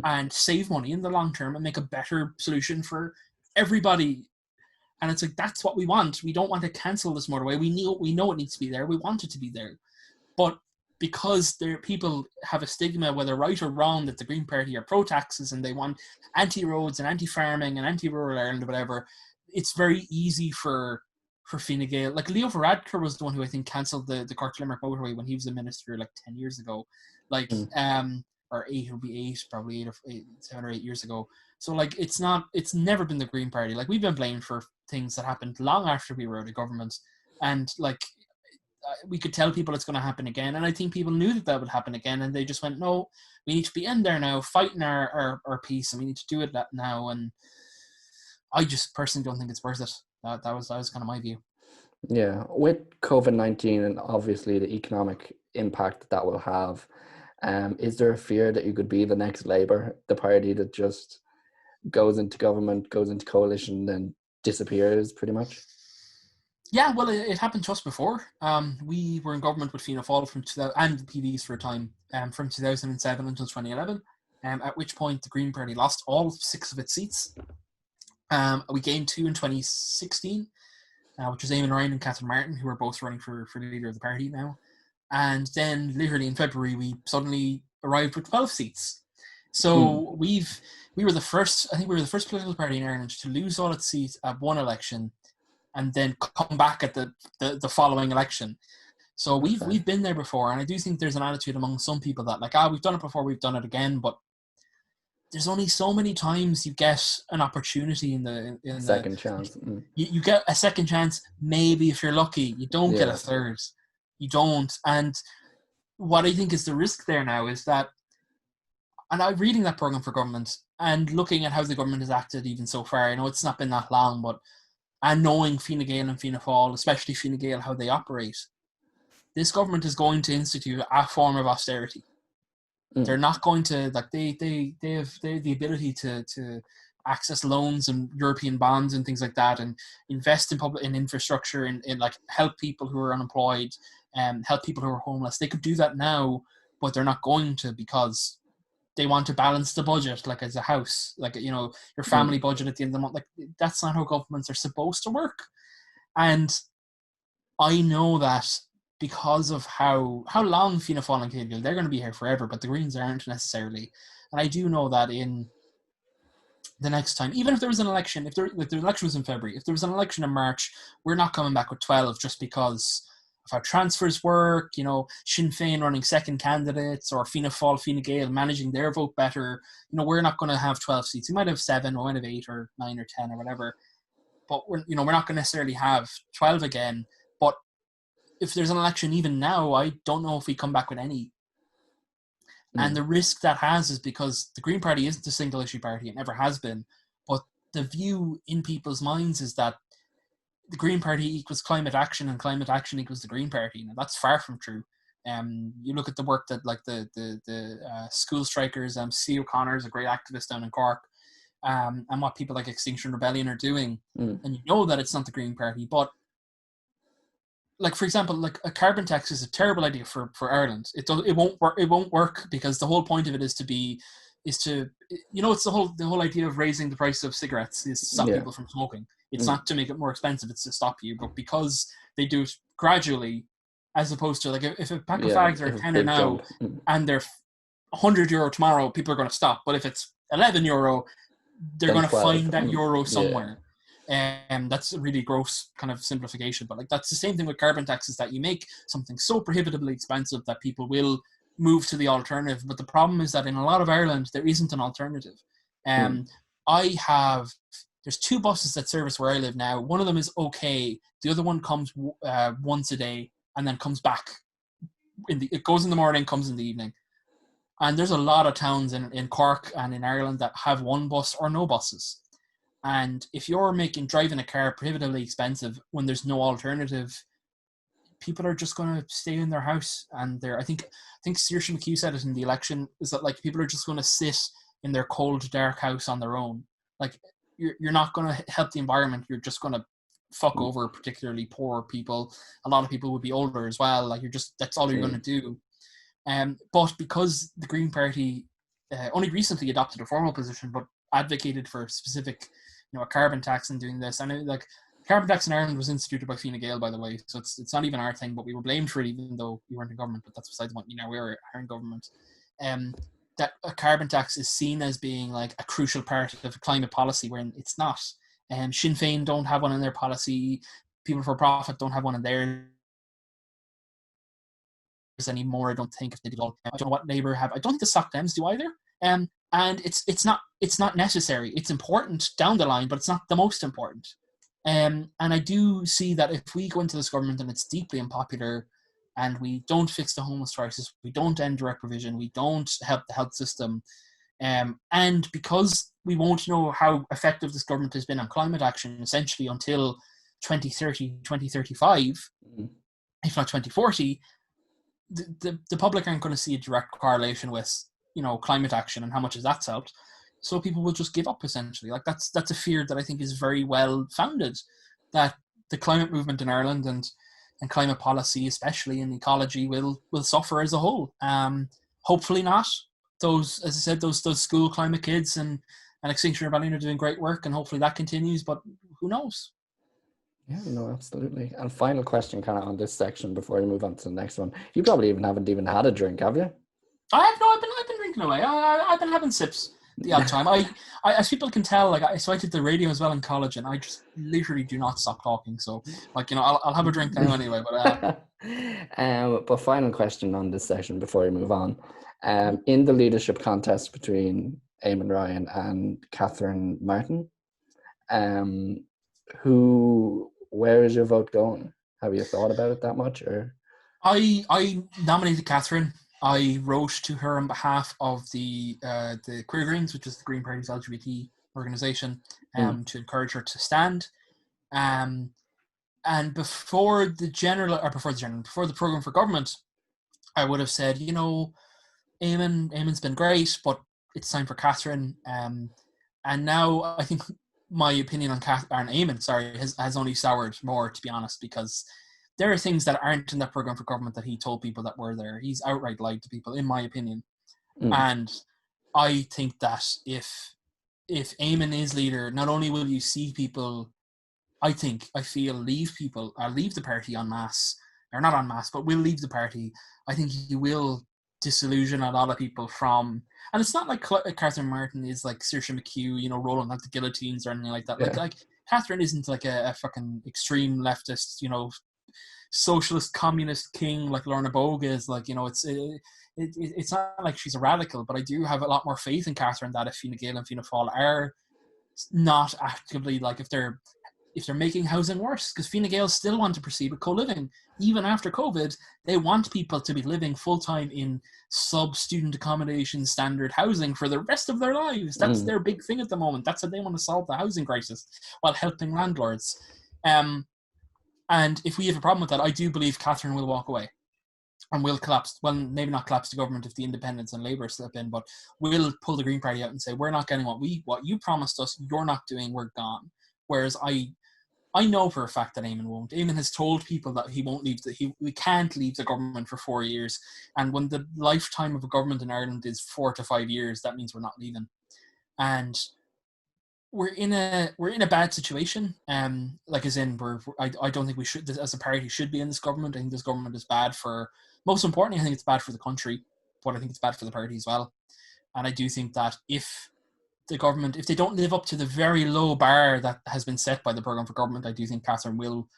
and save money in the long term and make a better solution for everybody. And it's like, that's what we want. We don't want to cancel this motorway. We know it needs to be there. We want it to be there. But because people have a stigma, whether right or wrong, that the Green Party are pro-taxes and they want anti-roads and anti-farming and anti-rural Ireland or whatever, it's very easy for Fine Gael. Like, Leo Varadkar was the one who I think cancelled the Cork to Limerick motorway when he was a minister like 10 years ago. Like, or 8, it would be 8, probably 7 or 8 years ago. So like, it's never been the Green Party. Like, we've been blamed for things that happened long after we were out of government. And like, we could tell people it's going to happen again. And I think people knew that would happen again. And they just went, no, we need to be in there now, fighting our peace, and we need to do it now. And I just personally don't think it's worth it. That was kind of my view. Yeah, with COVID-19 and obviously the economic impact that will have, is there a fear that you could be the next Labour, the party that just goes into government, goes into coalition, then disappears pretty much? Yeah, well, it happened to us before. We were in government with Fianna Fáil and the PDs for a time, from 2007 until 2011. at which point the Green Party lost all 6 of its seats. We gained 2 in 2016, which was Eamon Ryan and Catherine Martin, who are both running for leader of the party now. And then literally in February, we suddenly arrived with 12 seats. So we were the first political party in Ireland to lose all its seats at one election and then come back at the following election. So we've been there before, and I do think there's an attitude among some people that like, we've done it before, we've done it again, but there's only so many times you get an opportunity in the second chance. You get a second chance, maybe if you're lucky. You don't get a third. You don't. And what I think is the risk there now is that, and I'm reading that programme for government and looking at how the government has acted even so far. I know it's not been that long, but and knowing Fine Gael and Fianna Fáil, especially Fine Gael, how they operate, this government is going to institute a form of austerity. They're not going to, like, they have the ability to access loans and European bonds and things like that, and invest in infrastructure and like help people who are unemployed and help people who are homeless. They could do that now, but they're not going to, because they want to balance the budget, like as a house, like, you know, your family budget at the end of the month. Like, that's not how governments are supposed to work. And I know that because of how long Fianna Fáil and Cailean, they're going to be here forever, but the Greens aren't necessarily. And I do know that in the next time, even if there was an election, if the election was in February, if there was an election in March, we're not coming back with 12 just because of how transfers work, you know, Sinn Féin running second candidates, or Fianna Fáil, Fine Gael managing their vote better. You know, we're not going to have 12 seats. We might have 7, or we might have 8 or 9 or 10 or whatever, but we're not going to necessarily have 12 again. But if there's an election even now, I don't know if we come back with any. And the risk that has is because the Green Party isn't a single issue party, it never has been. But the view in people's minds is that the Green Party equals climate action and climate action equals the Green Party. Now, that's far from true. You look at the work that, like, the school strikers, C. O'Connor is a great activist down in Cork, and what people like Extinction Rebellion are doing. And you know that it's not the Green Party. But, like, for example, like, a carbon tax is a terrible idea for Ireland. It won't work because the whole point of it is to it's the whole idea of raising the price of cigarettes is to stop people from smoking. It's not to make it more expensive, it's to stop you. But because they do it gradually, as opposed to, like, if a pack of fags are a tenner now and they're €100 tomorrow, people are going to stop. But if it's €11, they're going to find that euro somewhere. And that's a really gross kind of simplification. But, like, that's the same thing with carbon taxes, that you make something so prohibitively expensive that people will move to the alternative. But the problem is that in a lot of Ireland, there isn't an alternative. There's 2 buses that service where I live now. One of them is okay. The other one comes once a day and then comes back. It goes in the morning, comes in the evening. And there's a lot of towns in Cork and in Ireland that have 1 bus or no buses. And if you're making driving a car prohibitively expensive when there's no alternative, people are just going to stay in their house. And I think Saoirse McHugh said it in the election, is that, like, people are just going to sit in their cold, dark house on their own. Like, you're not going to help the environment. You're just going to fuck over particularly poor people. A lot of people would be older as well. Like, that's all you're going to do. But because the Green Party only recently adopted a formal position, but advocated for specific, a carbon tax and doing this. And like, carbon tax in Ireland was instituted by Fine Gael, by the way, so it's not even our thing, but we were blamed for it even though we weren't in government. But that's beside the point. We are in government. That a carbon tax is seen as being like a crucial part of climate policy, when it's not. Sinn Féin don't have one in their policy. People for Profit don't have one in theirs anymore. I don't think, if they do. I don't know what Labour have. I don't think the Soc Dems do either. And it's not necessary. It's important down the line, but it's not the most important. And I do see that if we go into this government and it's deeply unpopular, and we don't fix the homeless crisis, we don't end direct provision, we don't help the health system, and because we won't know how effective this government has been on climate action essentially until 2030, 2035, if not 2040, the public aren't going to see a direct correlation with climate action and how much has that's helped. So people will just give up essentially. Like, that's a fear that I think is very well founded, that the climate movement in Ireland and climate policy, especially in ecology, will suffer as a whole. Hopefully not. those, as I said, those school climate kids and Extinction Rebellion are doing great work, and hopefully that continues. But who knows? Yeah, no, absolutely. And final question, kind of on this section before we move on to the next one. You probably haven't even had a drink, have you? I've been drinking away. I've been having sips the odd time. I as people can tell, so I did the radio as well in college, and I just literally do not stop talking. So I'll have a drink now anyway. But but final question on this section before we move on. In the leadership contest between Eamon Ryan and Catherine Martin, where is your vote going? Have you thought about it that much, or? I nominated Catherine. I wrote to her on behalf of the Queer Greens, which is the Green Party's LGBT organisation, to encourage her to stand. And before the programme for government, I would have said, Eamon's been great, but it's time for Catherine. And now I think my opinion on Eamon, has only soured more, to be honest, because there are things that aren't in that programme for government that he told people that were there. He's outright lied to people, in my opinion. And I think that if Eamon is leader, not only will you see people, I feel leave the party en masse, or not en masse, but will leave the party. I think he will disillusion a lot of people from, and it's not like Catherine Martin is like Saoirse McHugh, rolling like the guillotines or anything like that. Yeah. Like Catherine isn't like a fucking extreme leftist, socialist communist king like Lorna Bogue is. Like, it's not like she's a radical, but I do have a lot more faith in Catherine that if Fine Gael and Fianna Fáil are not actively, like, if they're making housing worse, because Fine Gael still want to proceed with co-living. Even after COVID, they want people to be living full-time in sub-student accommodation standard housing for the rest of their lives. That's their big thing at the moment. That's how they want to solve the housing crisis, while helping landlords. And if we have a problem with that, I do believe Catherine will walk away and will collapse. Well, maybe not collapse the government if the Independents and Labour slip in, but will pull the Green Party out and say, we're not getting what you promised us, you're not doing, we're gone. Whereas I know for a fact that Eamon won't. Eamon has told people that he won't leave. We can't leave the government for 4 years. And when the lifetime of a government in Ireland is 4 to 5 years, that means we're not leaving. And we're in a bad situation. Like, as in, I don't think we should, as a party, should be in this government. I think this government is bad for, most importantly, I think it's bad for the country, but I think it's bad for the party as well. And I do think that if the government, if they don't live up to the very low bar that has been set by the programme for government, I do think Catherine will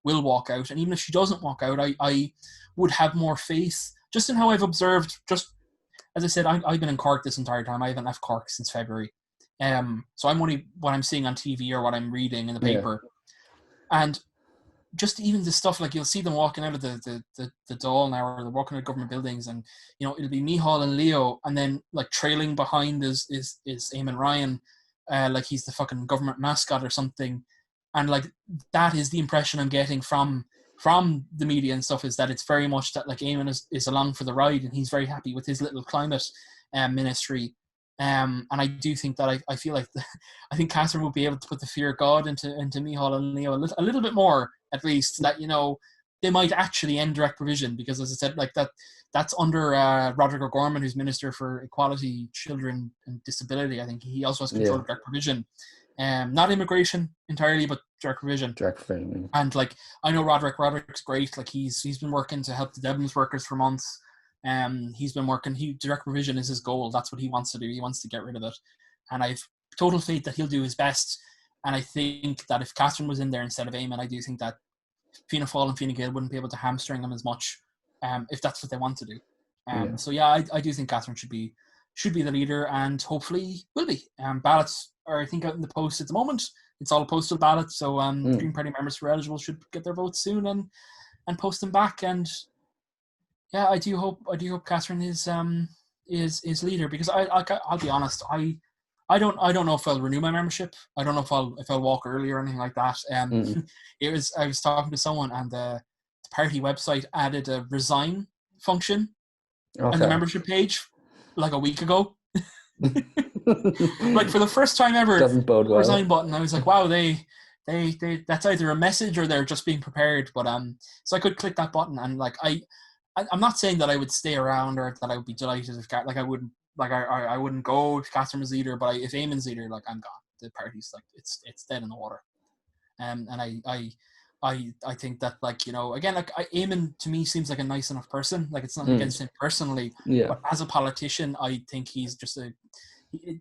walk out. And even if she doesn't walk out, I would have more faith, just in how I've observed, just as I said, I've been in Cork this entire time. I haven't left Cork since February. So I'm only what I'm seeing on TV or what I'm reading in the paper. Yeah. And just even the stuff, like, you'll see them walking out of the Dáil now, or they're walking out of government buildings, and it'll be Micheál and Leo, and then like trailing behind is Eamon Ryan, like he's the fucking government mascot or something. And like, that is the impression I'm getting from the media and stuff, is that it's very much that like Eamon is along for the ride, and he's very happy with his little climate ministry. And I do think that I feel like I think Catherine will be able to put the fear of God into Micheál and Leo a little bit more, at least, that they might actually end direct provision, because, as I said, like that's under Roderick O'Gorman, who's Minister for Equality, Children and Disability. I think he also has control of direct provision, not immigration entirely, but direct provision. And like, I know Roderick's great. Like, he's been working to help the Devon's workers for months. He's been working. Direct provision is his goal. That's what he wants to do. He wants to get rid of it, and I've total faith that he'll do his best. And I think that if Catherine was in there instead of Eamon, I do think that Fianna Fáil and Fine Gael wouldn't be able to hamstring him as much, if that's what they want to do. So yeah, I do think Catherine should be the leader, and hopefully will be. Ballots are, I think, out in the post at the moment. It's all a postal ballot, so Green Party members who are eligible should get their votes soon and post them back. And yeah, I do hope Catherine is leader, because I'll be honest, I don't know if I'll renew my membership. I don't know if I'll walk early or anything like that. I was talking to someone, and the party website added a resign function on the membership page like a week ago. Like, for the first time ever, doesn't bode well. Resign button. I was like, wow, they that's either a message or they're just being prepared. But so I could click that button, and like I'm not saying that I would stay around or that I would be delighted if, like, I wouldn't like I wouldn't go if Catherine was leader, but if Eamon's leader, like I'm gone. The party's like it's dead in the water. And I think that, like, you know, again, like Eamon to me seems like a nice enough person. Like it's not against him personally, but as a politician, I think he's just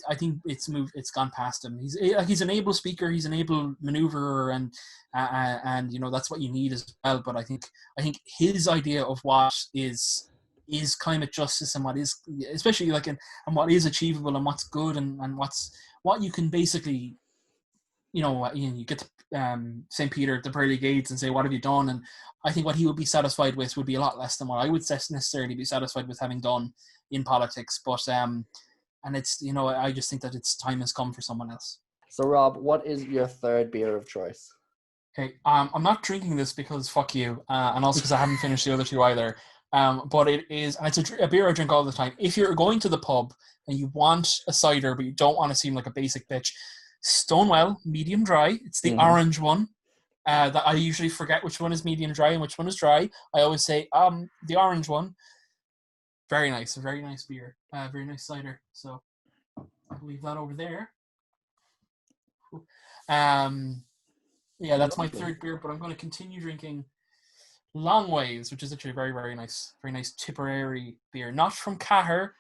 I think it's gone past him. He's an able speaker, he's an able maneuverer, and you know that's what you need as well. But I think his idea of what is climate justice and what is, especially like and what is achievable and what's good and what you can basically, you know, you get to St. Peter at the pearly gates and say, what have you done? And I think what he would be satisfied with would be a lot less than what I would necessarily be satisfied with having done in politics. But and it's, you know, I just think that its time has come for someone else. So Rob, what is your third beer of choice? Okay, I'm not drinking this because fuck you, and also because I haven't finished the other two either. But it is, and it's a beer I drink all the time. If you're going to the pub and you want a cider, but you don't want to seem like a basic bitch, Stonewell medium dry. It's the orange one. That I usually forget which one is medium dry and which one is dry. I always say the orange one. Very nice, a very nice beer, very nice cider. So I'll leave that over there. Yeah, that's my third beer, but I'm going to continue drinking Long Ways, which is actually very, very nice Tipperary beer, not from Cahir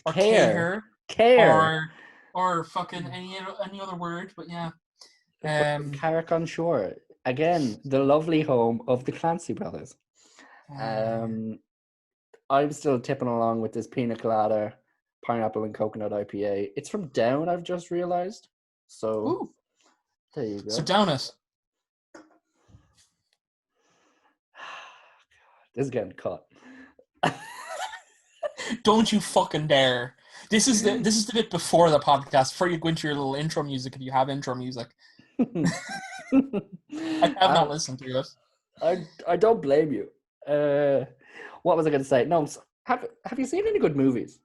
or Cahir or fucking any other word, but yeah. Carrick on Shore, again, the lovely home of the Clancy brothers. I'm still tipping along with this pina colada, pineapple and coconut IPA. It's from Down, I've just realized. So there you go. So down it. This is getting cut. Don't you fucking dare. This is the bit before the podcast, before you go into your little intro music, if you have intro music. I have not listened to it. I don't blame you. What was I going to say? No, have you seen any good movies?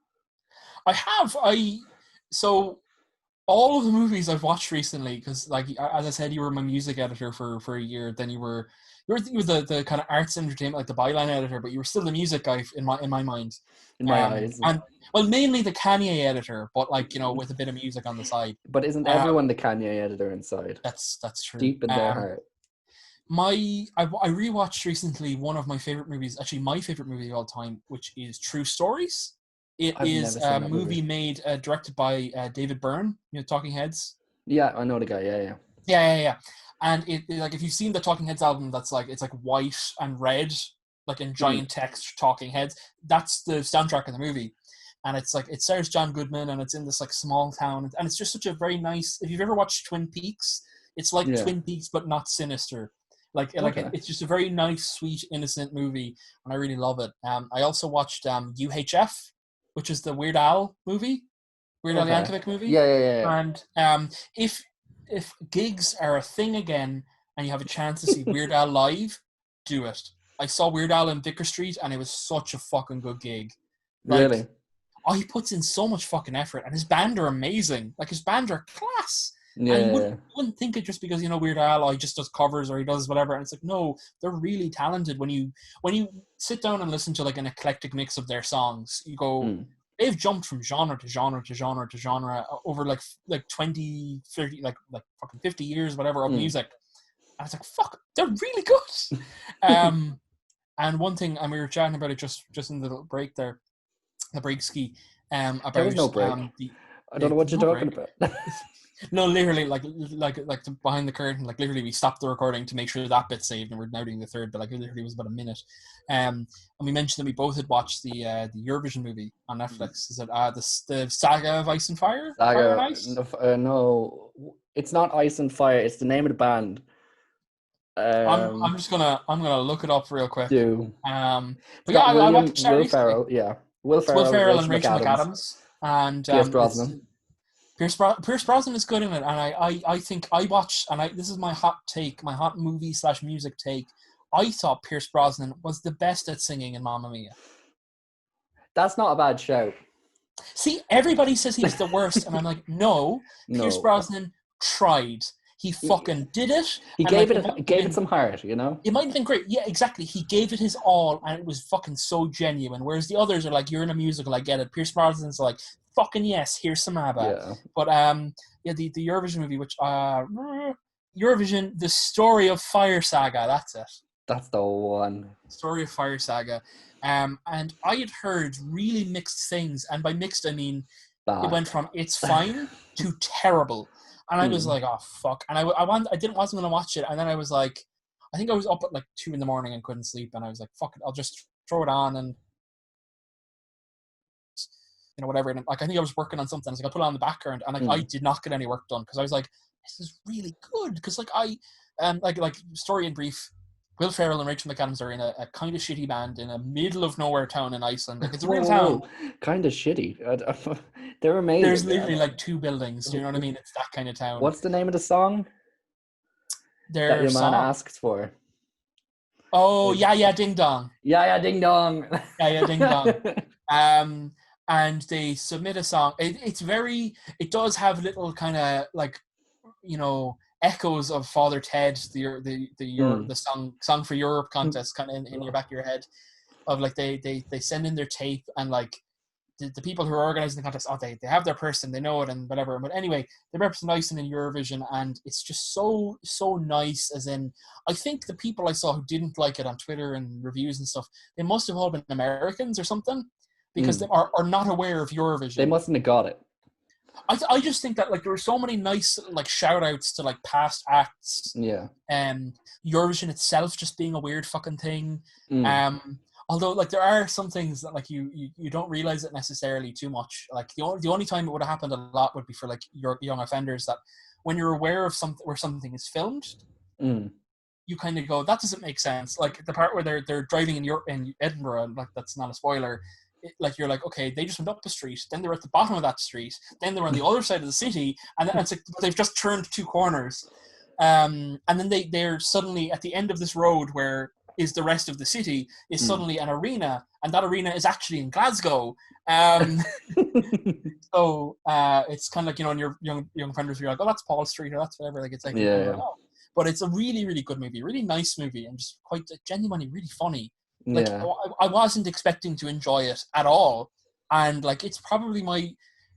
I have. So all of the movies I've watched recently, because like as I said, you were my music editor for a year. Then you were the kind of arts and entertainment, like the byline editor, but you were still the music guy in my mind. In my eyes. And well, mainly the Kanye editor, but like, you know, with a bit of music on the side. But isn't everyone the Kanye editor inside? That's true. Deep in their heart. I rewatched recently one of my favorite movies, actually my favorite movie of all time, which is True Stories. It is a movie made directed by David Byrne, you know, Talking Heads. Yeah, I know the guy. Yeah. And it like, if you've seen the Talking Heads album, that's like, it's like white and red, like in giant text, Talking Heads. That's the soundtrack of the movie. And it's like, it stars John Goodman, and it's in this like small town, and it's just such a very nice, if you've ever watched Twin Peaks, it's like Twin Peaks but not sinister. It's just a very nice, sweet, innocent movie, and I really love it. I also watched UHF, which is the Weird Al movie, Weird Al Yankovic movie. Yeah. And if gigs are a thing again, and you have a chance to see Weird Al live, do it. I saw Weird Al in Vicar Street, and it was such a fucking good gig. Like, really? Oh, he puts in so much fucking effort, and his band are amazing. Like, his band are class. Yeah. And you wouldn't think it just because, you know, Weird Al, he just does covers or he does whatever. And it's like, no, they're really talented. When you sit down and listen to like an eclectic mix of their songs, you go, they've jumped from genre to genre to genre to genre over like 20, 30, like fucking 50 years, whatever, of music. And it's like, fuck, they're really good. And one thing, and we were chatting about it just in the little break there, the break ski, about there was no break. I don't know what you're talking about. No, literally, like behind the curtain, like literally, we stopped the recording to make sure that bit saved, and we're now doing the third. But like, it literally was about a minute. And we mentioned that we both had watched the Eurovision movie on Netflix. Is it the Saga of Ice and Fire? Saga, Fire and Ice? No, it's not Ice and Fire. It's the name of the band. I'm gonna look it up real quick. Do. But yeah, I watched Will Ferrell. Yeah, Will Ferrell and Rachel McAdams, and Pierce Brosnan. Pierce Brosnan is good in it, and I think I watched, and this is my hot take, my hot movie / music take. I thought Pierce Brosnan was the best at singing in Mamma Mia. That's not a bad shout. See, everybody says he's the worst, and I'm like, no. Pierce Brosnan tried. He fucking did it. He gave it some heart, you know? It might have been great. Yeah, exactly. He gave it his all, and it was fucking so genuine. Whereas the others are like, you're in a musical, I get it. Pierce Brosnan's like, fucking yes, here's some ABBA. Yeah. But the Eurovision movie, which Eurovision, the Story of Fire Saga, that's it. That's the one. Story of Fire Saga. And I had heard really mixed things, and by mixed I mean Bad. it went from it's fine to terrible. And I was like, oh fuck. And I wasn't gonna watch it, and then I was like, I think I was up at like 2 a.m. and couldn't sleep, and I was like, fuck it, I'll just throw it on and whatever. And like I think I was working on something, so I put it on the background, and like I did not get any work done because I was like, this is really good. Because like like story in brief, Will Ferrell and Rachel McAdams are in a kind of shitty band in a middle of nowhere town in Iceland. Like it's a real town. Kind of shitty. They're amazing. There's literally like 2 buildings. Do you know what I mean? It's that kind of town. What's the name of the song that your man asks for? Oh, yeah, Ding Dong. Yeah, Ding Dong. Yeah, Ding Dong. And they submit a song. It does have little kind of like, echoes of Father Ted, the song for Europe contest, kind of in your back of your head, of like they send in their tape, and like the people who are organizing the contest, they have their person, they know it and whatever. But anyway, they represent Iceland in Eurovision, and it's just so nice. As in, I think the people I saw who didn't like it on Twitter and reviews and stuff, they must have all been Americans or something, because they are not aware of Eurovision. They mustn't have got it. I just think that like there were so many nice like shout outs to like past acts. Yeah. Eurovision itself just being a weird fucking thing. Although like there are some things that like you don't realize it necessarily too much. Like the only time it would have happened a lot would be for like your young offenders, that when you're aware of something where something is filmed, you kind of go, that doesn't make sense. Like the part where they're driving in Edinburgh, like that's not a spoiler. Like you're like, okay, they just went up the street, then they were at the bottom of that street, then they were on the other side of the city, and then it's like they've just turned 2 corners, and then they're suddenly at the end of this road where is the rest of the city is suddenly an arena, and that arena is actually in Glasgow. So it's kind of like, in your young friends, you're like, oh, that's Paul Street, or that's whatever. Like it's like, oh. But it's a really, really good movie, really nice movie, and just quite genuinely really funny. Like I wasn't expecting to enjoy it at all, and like it's probably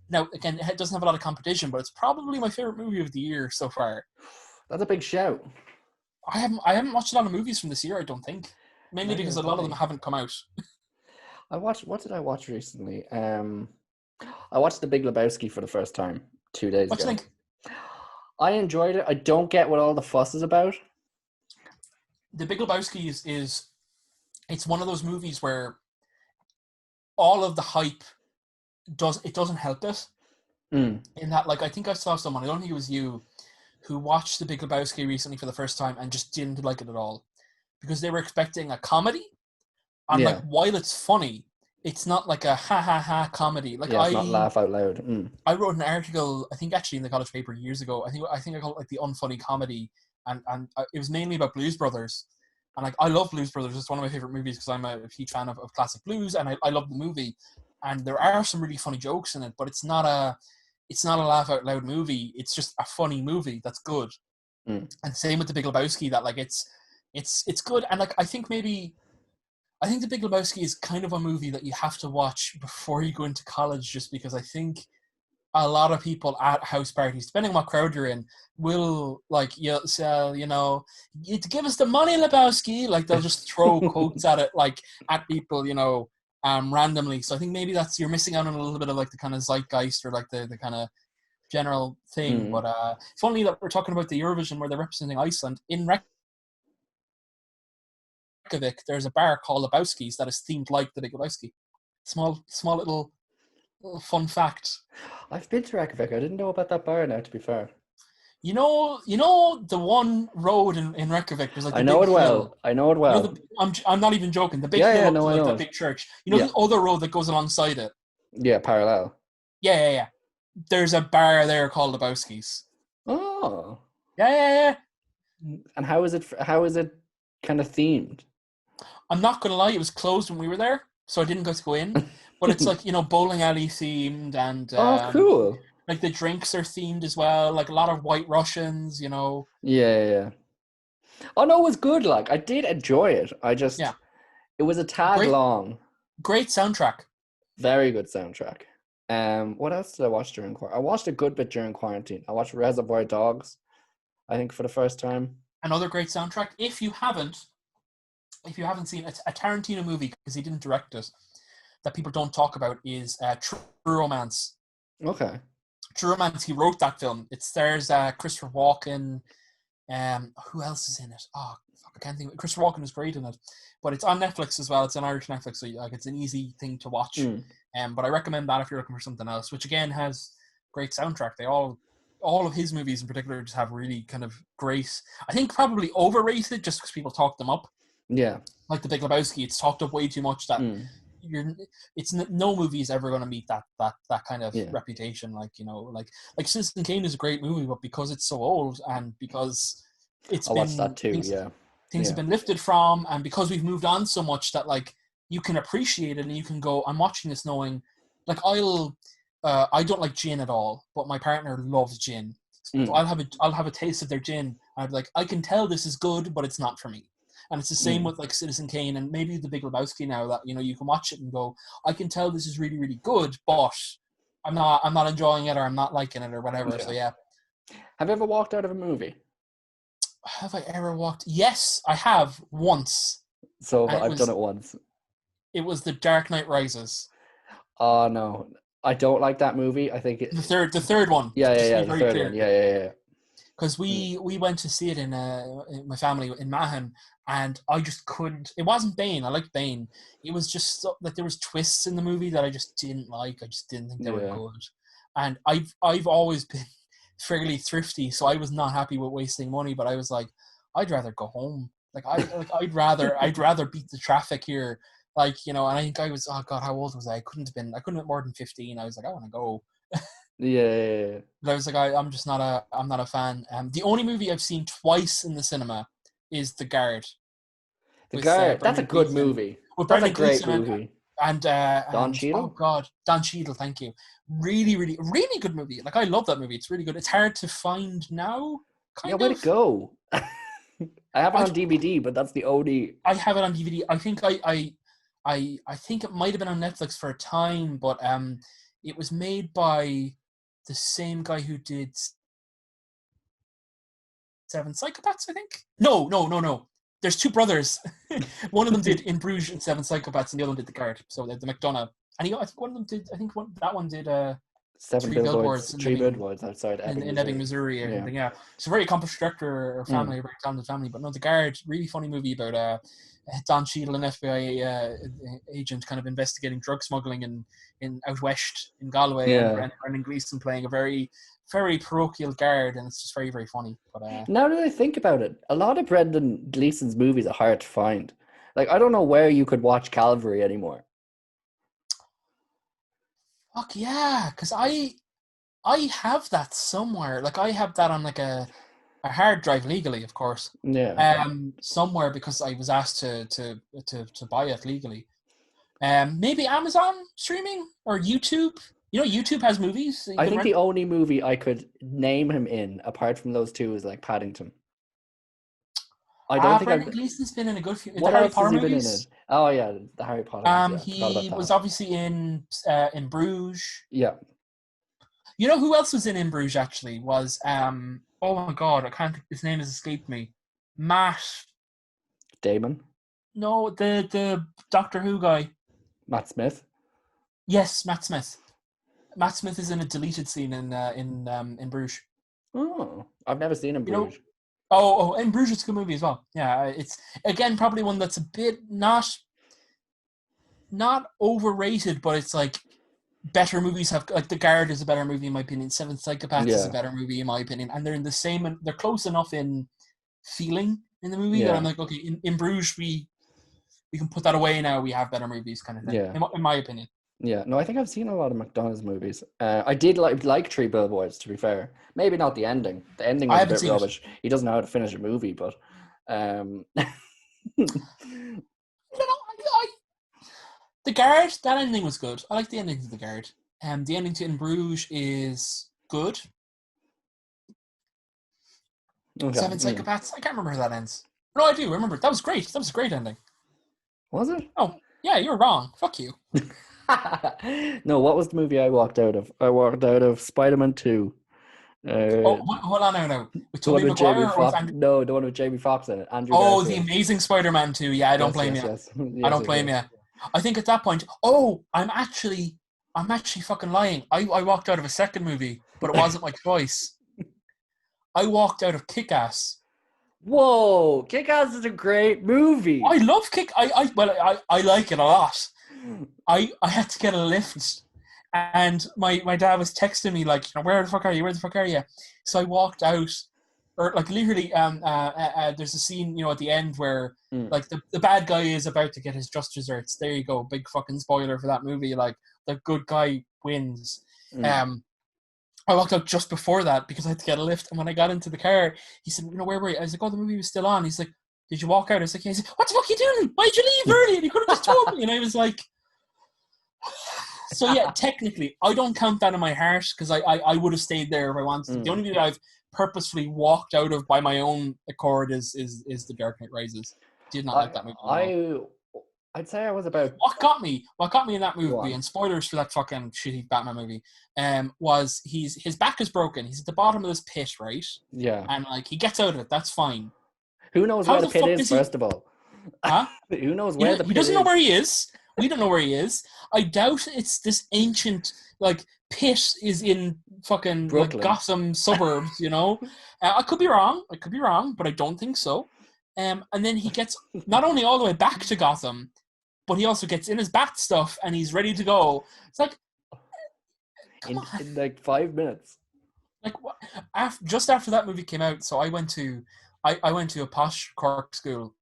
now again, it doesn't have a lot of competition, but it's probably my favorite movie of the year so far. That's a big shout. I haven't watched a lot of movies from this year, I don't think, mainly because a lot of them haven't come out. What did I watch recently? I watched The Big Lebowski for the first time 2 days ago. What do you think? I enjoyed it. I don't get what all the fuss is about. The Big Lebowski is it's one of those movies where all of the hype doesn't help it. In that, like, I think I saw someone, I don't think it was you, who watched The Big Lebowski recently for the first time and just didn't like it at all, because they were expecting a comedy, and like while it's funny, it's not like a ha ha ha comedy. Like it's not laugh out loud. I wrote an article, I think actually in the college paper years ago. I think I called it like the unfunny comedy, and it was mainly about Blues Brothers. And like I love Blues Brothers. It's one of my favorite movies because I'm a huge fan of classic blues, and I love the movie. And there are some really funny jokes in it, but it's not a laugh out loud movie. It's just a funny movie that's good. And same with The Big Lebowski, that like it's good. And like I think The Big Lebowski is kind of a movie that you have to watch before you go into college, just because I think a lot of people at house parties, depending on what crowd you're in, will like sell, you give us the money, Lebowski. Like they'll just throw quotes at it, like at people, randomly. So I think maybe you're missing out on a little bit of like the kind of zeitgeist, or like the kind of general thing. But funny that we're talking about the Eurovision where they're representing Iceland. In Reykjavik, there's a bar called Lebowski's that is themed like the Big Lebowski. Small little fun fact. I've been to Reykjavik. I didn't know about that bar now, to be fair. You know the one road in Reykjavik. There's like I know it well. I'm not even joking. The big hill up to like the big church. The other road that goes alongside it. Yeah, parallel. Yeah. There's a bar there called Lebowski's. Oh. Yeah. And how is it kind of themed? I'm not gonna lie, it was closed when we were there, so I didn't get to go in. But it's like, bowling alley themed, and cool. Like the drinks are themed as well, like a lot of White Russians, Yeah. Oh no, it was good. Like I did enjoy it. It was a tad long. Great soundtrack. Very good soundtrack. What else did I watch during quarantine? I watched a good bit during quarantine. I watched Reservoir Dogs, I think, for the first time. Another great soundtrack. If you haven't seen a Tarantino movie, because he didn't direct it, that people don't talk about is True Romance. Okay. True Romance. He wrote that film. It stars Christopher Walken. Who else is in it? Oh, fuck, I can't think. Christopher Walken is great in it, but it's on Netflix as well. It's on Irish Netflix, so like it's an easy thing to watch. But I recommend that if you're looking for something else, which again has great soundtrack. They all of his movies in particular just have really kind of great. I think probably overrated just because people talk them up. Yeah. Like The Big Lebowski, it's talked up way too much that no movie is ever going to meet that kind of reputation. Like, you know, like Citizen Kane is a great movie, but because it's so old and because it's I watched that too. Things have been lifted from, and because we've moved on so much that like you can appreciate it and you can go, I'm watching this knowing, like I don't like gin at all, but my partner loves gin. So I'll have a taste of their gin. I'd be like, I can tell this is good, but it's not for me. And it's the same with like Citizen Kane and maybe The Big Lebowski now, that, you know, you can watch it and go, I can tell this is really, really good, but I'm not enjoying it, or I'm not liking it, or whatever. Yeah. So yeah. Have you ever walked out of a movie? Have I ever walked? Yes, I have once. So I've done it once. It was The Dark Knight Rises. Oh no, I don't like that movie. I think the third one. Yeah, the third one. Yeah. Because we went to see it in my family in Mahon, and I just couldn't. It wasn't Bane. I liked Bane. It was just so, like there was twists in the movie that I just didn't like. I just didn't think they were good. And I've always been fairly thrifty, so I was not happy with wasting money. But I was like, I'd rather go home. I'd rather beat the traffic here. Like, you know, and I think I was, oh God, how old was I? I couldn't have been more than 15. I was like, I want to go. Yeah. But I was like, I'm not a fan. The only movie I've seen twice in the cinema is The Guard. The Guard, that's a good movie. That's a great movie. And Don Cheadle? Oh God, Don Cheadle, thank you. Really, really, really good movie. Like, I love that movie. It's really good. It's hard to find now. Where'd it go? I have it on DVD, but that's the only. I have it on DVD. I think I think it might have been on Netflix for a time, but it was made by the same guy who did Seven Psychopaths, I think. No. There's two brothers. One of them did In Bruges and Seven Psychopaths, and the other one did The Guard. So the McDonough. And I think one of them did. I think that one did. Three billboards outside in Ebbing, Missouri. Yeah. It's a very accomplished director or family, a very talented family. But no, The Guard, really funny movie about Don Cheadle, an FBI agent, kind of investigating drug smuggling in out west in Galway, and Brendan Gleeson playing a very, very parochial guard, and it's just very, very funny. But now that I think about it, a lot of Brendan Gleeson's movies are hard to find. Like, I don't know where you could watch Calvary anymore. Fuck yeah, because I have that somewhere. Like, I have that on like a hard drive legally, of course. Yeah. Somewhere, because I was asked to buy it legally. Maybe Amazon streaming or YouTube. You know, YouTube has movies. I think the only movie I could name him in, apart from those two, is like Paddington. I don't think Brendan Gleeson's been in a good few. What else has he been in it? Oh yeah, the Harry Potter ones, he was obviously in Bruges. Yeah. You know who else was in Bruges actually? Was oh my God, I can't think, his name has escaped me. Matt Damon? No, the Doctor Who guy. Matt Smith? Yes, Matt Smith. Matt Smith is in a deleted scene in Bruges. Oh, I've never seen In Bruges. In Bruges it's a good movie as well. Yeah, it's again probably one that's a bit not overrated, but it's like better movies have, like The Guard is a better movie in my opinion. Seven Psychopaths is a better movie in my opinion, and they're in the same. They're close enough in feeling in the movie that I'm like, okay, in Bruges we can put that away now. We have better movies, kind of thing. Yeah. In my opinion. Yeah, no, I think I've seen a lot of McDonald's movies. I did like Three Billboards, to be fair. Maybe not the ending. The ending was a bit rubbish. He doesn't know how to finish a movie, but The Guard, that ending was good. I like the ending to The Guard. The ending to In Bruges is good. Okay. Seven Psychopaths. I can't remember how that ends. No, I do remember. That was great. That was a great ending. Was it? Oh, yeah, you're wrong. Fuck you. No, what was the movie I walked out of? I walked out of Spider-Man 2. Oh, Uh, hold on now. With the one Tobey with Jamie Maguire or with Foxx. Andrew? No, the one with Jamie Foxx in it. Andrew Oh, the Garfield. Amazing Spider-Man 2. Yeah, I don't Yes, blame yes, you. yes, I yes, don't yes, blame yes. you. I think at that point, oh, I'm actually fucking lying. I walked out of a second movie, but it wasn't my choice. I walked out of Kick-Ass. Whoa, Kick-Ass is a great movie. I love I like it a lot. I had to get a lift, and my dad was texting me like, where the fuck are you? Where the fuck are you? So I walked out, or like literally, there's a scene, at the end where Mm, like the bad guy is about to get his just desserts. There you go, big fucking spoiler for that movie. Like the good guy wins. mm. Um, I walked out just before that because I had to get a lift. And when I got into the car, he said, where were you? I was like, oh, the movie was still on. He's like, did you walk out? I was like, yeah. He said, what the fuck are you doing? Why'd you leave early? And you could have just told me. And I was like, so yeah, technically, I don't count that in my heart because I would have stayed there if I wanted to. The Mm. only movie I've purposefully walked out of by my own accord is The Dark Knight Rises. Did not I, like that movie at all. I, I'd say I was about. What got me in that Go movie, on. and spoilers for that fucking shitty Batman movie, was his back is broken. He's at the bottom of this pit, right? Yeah. And like he gets out of it, that's fine. Who knows How where the the pit fuck is? does he? First of all, Huh? who knows where the He pit doesn't know is? where he is. We don't know where he is. I doubt it's this ancient like pit is in fucking like Brooklyn. Gotham suburbs. I could be wrong. But I don't think so. And then he gets not only all the way back to Gotham, but he also gets in his bat stuff and he's ready to go. It's like, come on. In like 5 minutes. Like what? Just after that movie came out, so I went to a posh Cork school,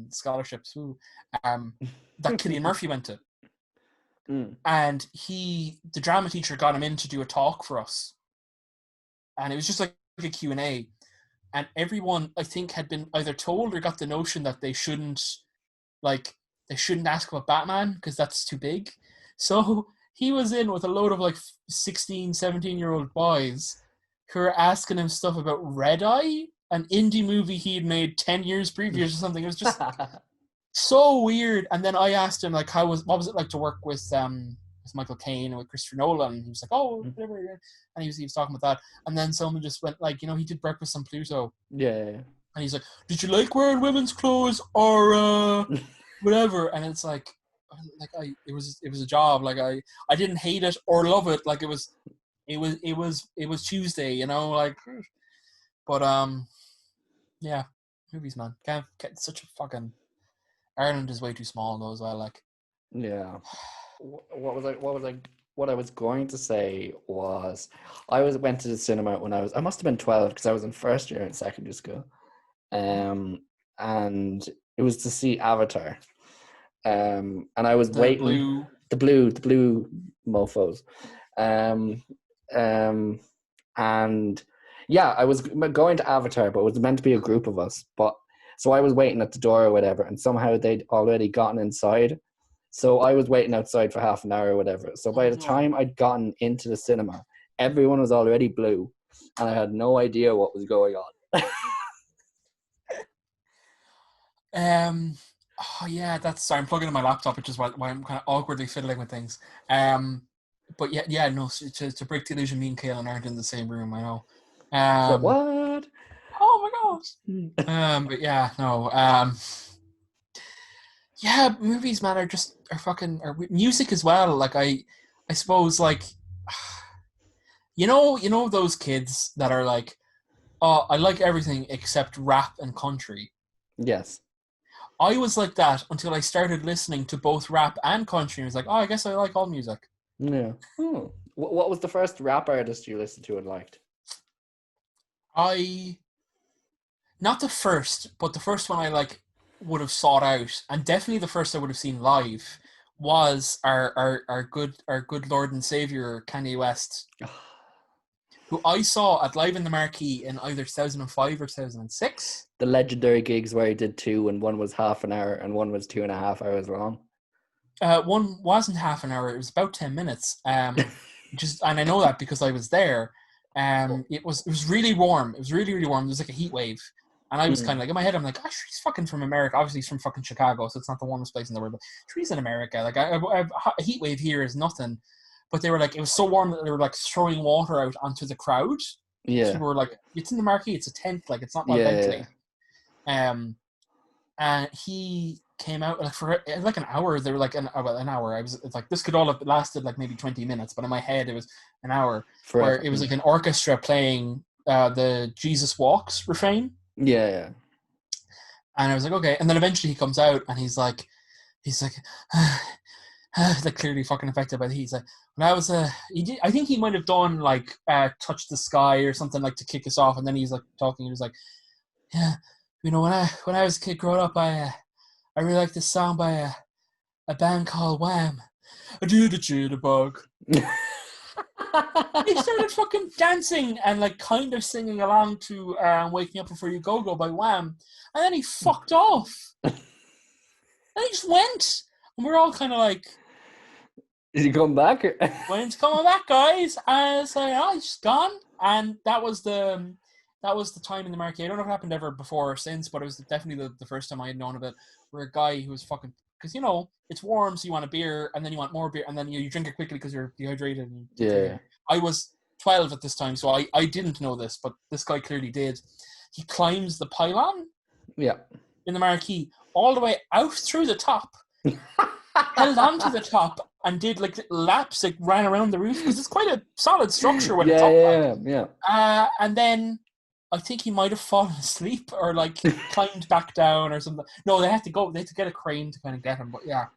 scholarships, that Cillian Murphy went to, Mm. and the drama teacher got him in to do a talk for us, and it was just like a Q&A, and everyone I think had been either told or got the notion that they shouldn't ask about Batman because that's too big, so he was in with a load of like 16, 17-year-old boys who were asking him stuff about Red Eye, an indie movie he had made 10 years previous or something. It was just so weird. And then I asked him like, what was it like to work with Michael Caine and with Christopher Nolan? And he was like, oh, whatever. And he was talking about that. And then someone just went like, he did Breakfast on Pluto. Yeah. And he's like, did you like wearing women's clothes or whatever? And it's like it was a job. Like I didn't hate it or love it. Like it was Tuesday, like, but yeah, movies, man. Can't get such a fucking Ireland is way too small though as well. Like, Yeah. What I was going to say was, went to the cinema when I must have been 12 because I was in first year in secondary school, and it was to see Avatar, and I was waiting. The blue mofos, and yeah, I was going to Avatar, but it was meant to be a group of us, but. So I was waiting at the door or whatever, and somehow they'd already gotten inside. So I was waiting outside for half an hour or whatever. So by the time I'd gotten into the cinema, everyone was already blue, and I had no idea what was going on. Oh yeah, sorry, I'm plugging in my laptop, which is why I'm kind of awkwardly fiddling with things. But yeah, no. To break the illusion, me and Cailean aren't in the same room. I know. So, what? Oh my gosh. But yeah, no. Yeah, movies, man, are fucking music as well. Like I suppose like, those kids that are like, oh, I like everything except rap and country. Yes. I was like that until I started listening to both rap and country. And I was like, oh, I guess I like all music. Yeah. What was the first rap artist you listened to and liked? Not the first, but the first one I like would have sought out, and definitely the first I would have seen live was our good Lord and Savior Kanye West, who I saw at Live in the Marquee in either 2005 or 2006. The legendary gigs where he did two, and one was half an hour and one was 2.5 hours long. One wasn't half an hour; it was about 10 minutes. And I know that because I was there. It was really warm. It was really, really warm. There was like a heat wave. And I was kind of like, in my head, I'm like, gosh, he's fucking from America. Obviously, he's from fucking Chicago, so it's not the warmest place in the world, but he's in America. Like, a heat wave here is nothing. But they were like, it was so warm that they were like throwing water out onto the crowd. Yeah. People were like, it's in the marquee, it's a tent, like, it's not well Yeah. ventilated. And he came out like for like an hour. They were like an hour. It's like this could all have lasted like maybe 20 minutes, but in my head it was an hour. Forever. Where it was like an orchestra playing the Jesus Walks refrain. Yeah. And I was like, okay. And then eventually he comes out and he's like, like clearly fucking affected by the heat. He's like, when I was I think he might have done like Touch the Sky or something like to kick us off. And then he's like talking. He was like, yeah, you know, when I was a kid growing up, I really liked this song by a band called Wham. I do the jitterbug. He started fucking dancing and like kind of singing along to Waking Up Before You Go by Wham. And then he fucked off. And he just went. And we're all kind of like, is he coming back? when's he coming back, guys? And it's like, oh, he's just gone. And that was the time in the marquee. I don't know if it happened ever before or since, but it was definitely the first time I had known of it, where a guy who was fucking, because you know it's warm, so you want a beer, and then you want more beer, and then you drink it quickly because you're dehydrated. And Yeah. I was 12 at this time, so I didn't know this, but this guy clearly did. He climbs the pylon. Yeah. In the marquee, all the way out through the top, held on to the top, and did like laps, like ran around the roof because it's quite a solid structure when it's up. Yeah. And then I think he might have fallen asleep or like climbed back down or something. No, they had to get a crane to kind of get him. But yeah,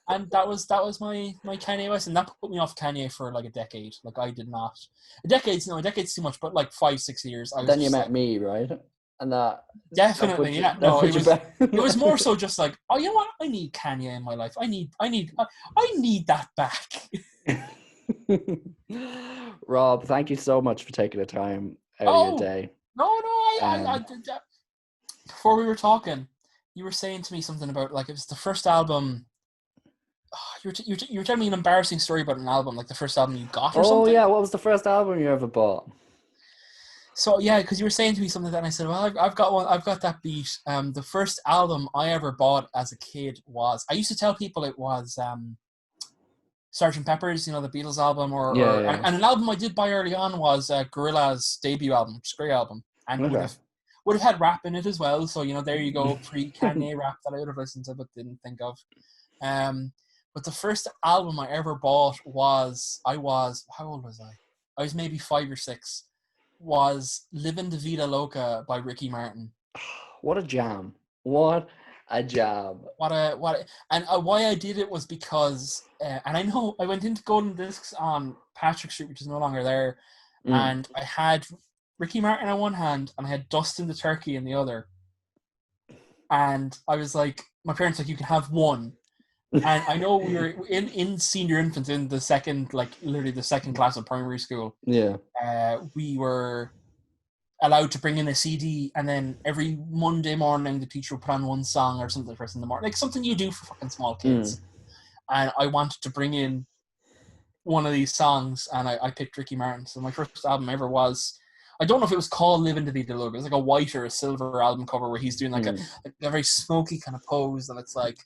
and that was my Kanye West, and that put me off Kanye for like a decade. Like I did not. A decade's too much, but like 5-6 years. Then you met me, right? And that definitely, yeah. No, it was more so just like, oh, you know what? I need Kanye in my life. I need that back. Rob, thank you so much for taking the time out of your day. No, I before we were talking, you were saying to me something about like it was the first album. You were telling me an embarrassing story about an album, like the first album you got or something. Oh yeah, what was the first album you ever bought? So yeah, because you were saying to me something like that, and I said, well, I've got one. I've got that beat. The first album I ever bought as a kid was. I used to tell people it was Sgt. Pepper's, you know, the Beatles album, and an album I did buy early on was Gorillaz' debut album, which is a great album, and would have had rap in it as well. So you know, there you go, pre-Kanye rap that I would have listened to but didn't think of. But the first album I ever bought was how old was I? I was maybe 5 or 6. Was Livin' Da Vida Loca by Ricky Martin. What a jam. What a jam. And why I did it was because, and I know I went into Golden Discs on Patrick Street, which is no longer there, and I had Ricky Martin on one hand, and I had Dustin the Turkey in the other. And I was like, my parents were like, you can have one. And I know we were in senior infants in the second, like literally the second class of primary school. Yeah. We were allowed to bring in a CD, and then every Monday morning the teacher would put on one song or something for us in the morning, like something you do for fucking small kids. And I wanted to bring in one of these songs, and I picked Ricky Martin. So my first album ever was, I don't know if it was called Livin' Da Vida Loca. It was like a white or a silver album cover where he's doing like a very smoky kind of pose, and it's like,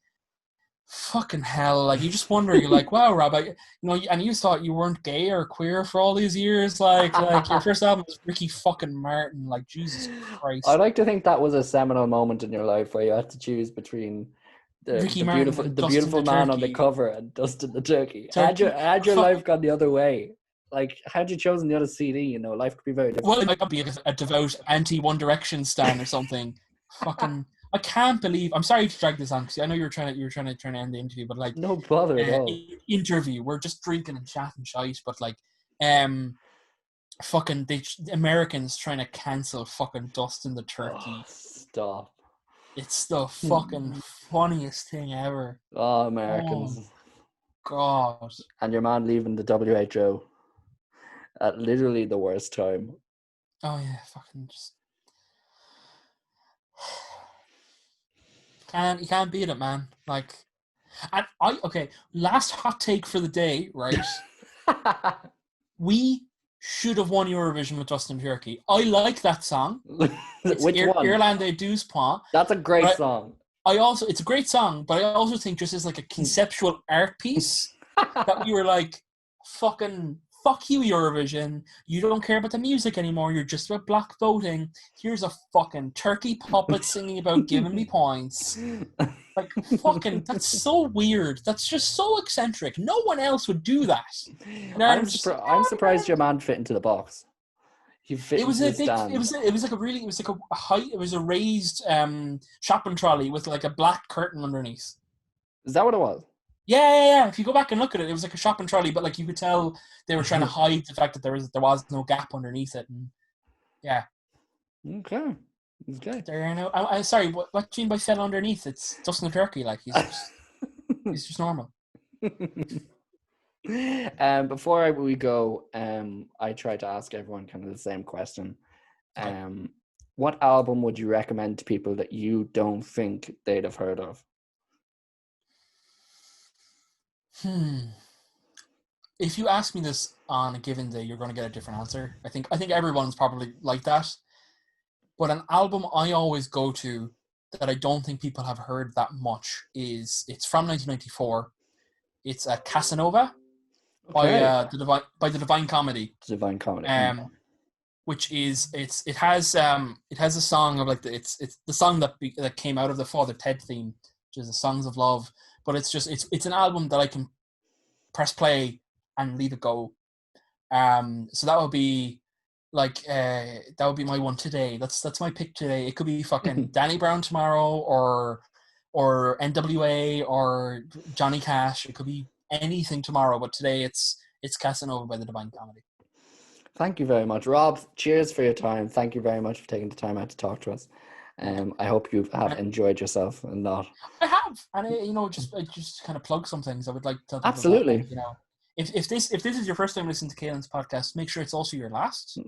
fucking hell, like you just wonder, you're like, wow, Rob, you know, and you thought you weren't gay or queer for all these years, like your first album was Ricky fucking Martin, like Jesus Christ. I like to think that was a seminal moment in your life where you had to choose between the beautiful man on the cover and Dustin the Turkey. Had your life gone the other way, like had you chosen the other CD, you know, life could be very different. Well, it might be a devout anti-One Direction stan or something. Fucking I can't believe. I'm sorry to drag this on because I know you were trying to end the interview, but like no bother at all. Interview, we're just drinking and chatting shite, but like, fucking the Americans trying to cancel fucking Dustin the Turkey. Oh, stop! It's the fucking funniest thing ever. Oh, Americans! Oh, God! And your man leaving the WHO at literally the worst time. Oh yeah, fucking just. You can't beat it, man. Like, and last hot take for the day, right? We should have won Eurovision with Dustin Turkey. I like that song. It's Which one? Irlande Douze Point. That's a great song. It's a great song, but I also think just as like a conceptual art piece that we were like, fucking fuck you, Eurovision. You don't care about the music anymore. You're just about black voting. Here's a fucking turkey puppet singing about giving me points. Like, fucking, that's so weird. That's just so eccentric. No one else would do that. I'm surprised your man fit into the box. He fit into the stand. It was a raised shopping trolley with like a black curtain underneath. Is that what it was? Yeah. If you go back and look at it, it was like a shopping trolley, but like you could tell they were trying to hide the fact that there was no gap underneath it, and yeah. Okay. Okay. There, you know. I'm sorry. What do you mean by fell underneath? It's Dustin Turkey. Like he's just normal. Before we go, I try to ask everyone kind of the same question. What album would you recommend to people that you don't think they'd have heard of? If you ask me this on a given day, you're going to get a different answer. I think everyone's probably like that. But an album I always go to that I don't think people have heard that much it's from 1994. It's Casanova by the Divine Comedy. Divine Comedy. Which is it has a song of like it's the song that came out of the Father Ted theme, which is the Songs of Love. But it's an album that I can press play and leave it go. So that would be like that would be my one today. That's my pick today. It could be fucking Danny Brown tomorrow or NWA or Johnny Cash. It could be anything tomorrow, but today it's Casanova by the Divine Comedy. Thank you very much, Rob. Cheers for your time. Thank you very much for taking the time out to talk to us. I hope you have enjoyed yourself and not. I have, and I just kind of plug some things. I would like to tell people absolutely. That, you know, if this is your first time listening to Cailean's podcast, make sure it's also your last.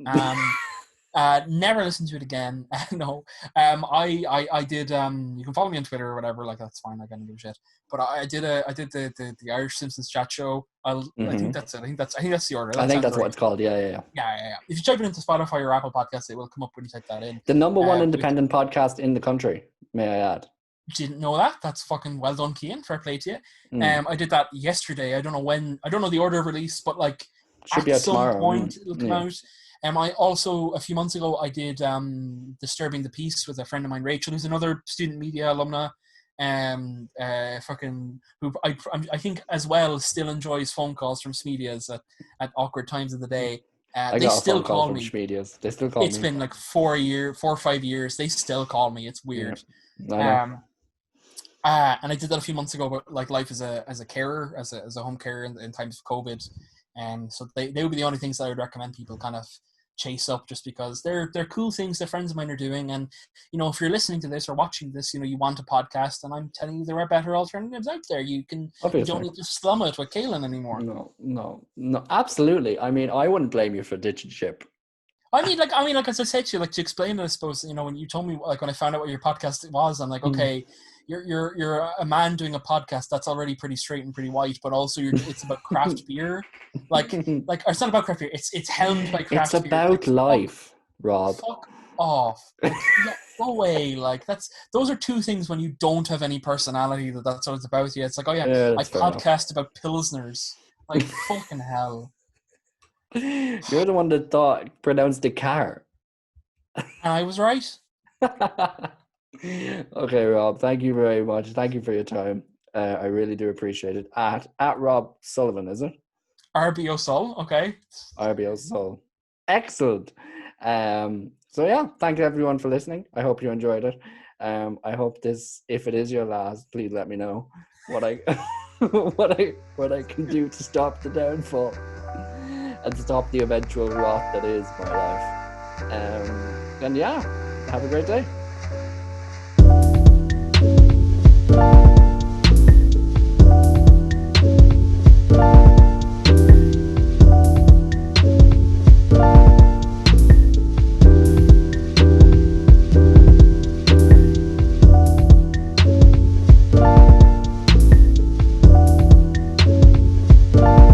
Never listen to it again. No. I did. You can follow me on Twitter or whatever. Like that's fine. I don't give a shit. But I did the Irish Simpsons chat show. I think that's it. I think that's the order. I think that's what it's called. Yeah. If you type it into Spotify or Apple Podcasts, it will come up when you type that in. The number one independent podcast in the country. May I add? Didn't know that. That's fucking well done, Cian. Fair play to you. I did that yesterday. I don't know when. I don't know the order of release, but like should be at some tomorrow. Point it'll come out. I also a few months ago I did Disturbing the Peace with a friend of mine, Rachel, who's another student media alumna. Who I think as well still enjoys phone calls from Smedias at awkward times of the day. They still call me. Smedias. They still call me. It's been like 4 or 5 years. They still call me. It's weird. Yeah. And I did that a few months ago, but like life as a carer, as a home carer in times of COVID, and so they would be the only things that I would recommend people kind of chase up, just because they're cool things that friends of mine are doing. And you know, if you're listening to this or watching this, you know, you want a podcast, and I'm telling you there are better alternatives out there. You don't need to slum it with Cailean anymore. No, absolutely. I mean, I wouldn't blame you for ditching ship. I mean, like as I said to you, like to explain it, I suppose, you know, when you told me, like when I found out what your podcast was, I'm like, okay, you're a man doing a podcast that's already pretty straight and pretty white, but also it's about craft beer, like it's not about craft beer. It's helmed by craft beer. It's about life, Rob. Fuck off. Like, go away. Like those are two things when you don't have any personality. That's what it's about. Yeah, it's like, oh yeah I podcast about pilsners. Like fucking hell. You're the one that pronounced the car. And I was right. Okay, Rob, thank you very much. Thank you for your time. I really do appreciate it. At Rob Sullivan, is it? RBO Sol, okay. RBO Sol. Excellent. So yeah, thank you everyone for listening. I hope you enjoyed it. I hope this, if it is your last, please let me know what I what I can do to stop the downfall and stop the eventual rot that is my life. And yeah, have a great day.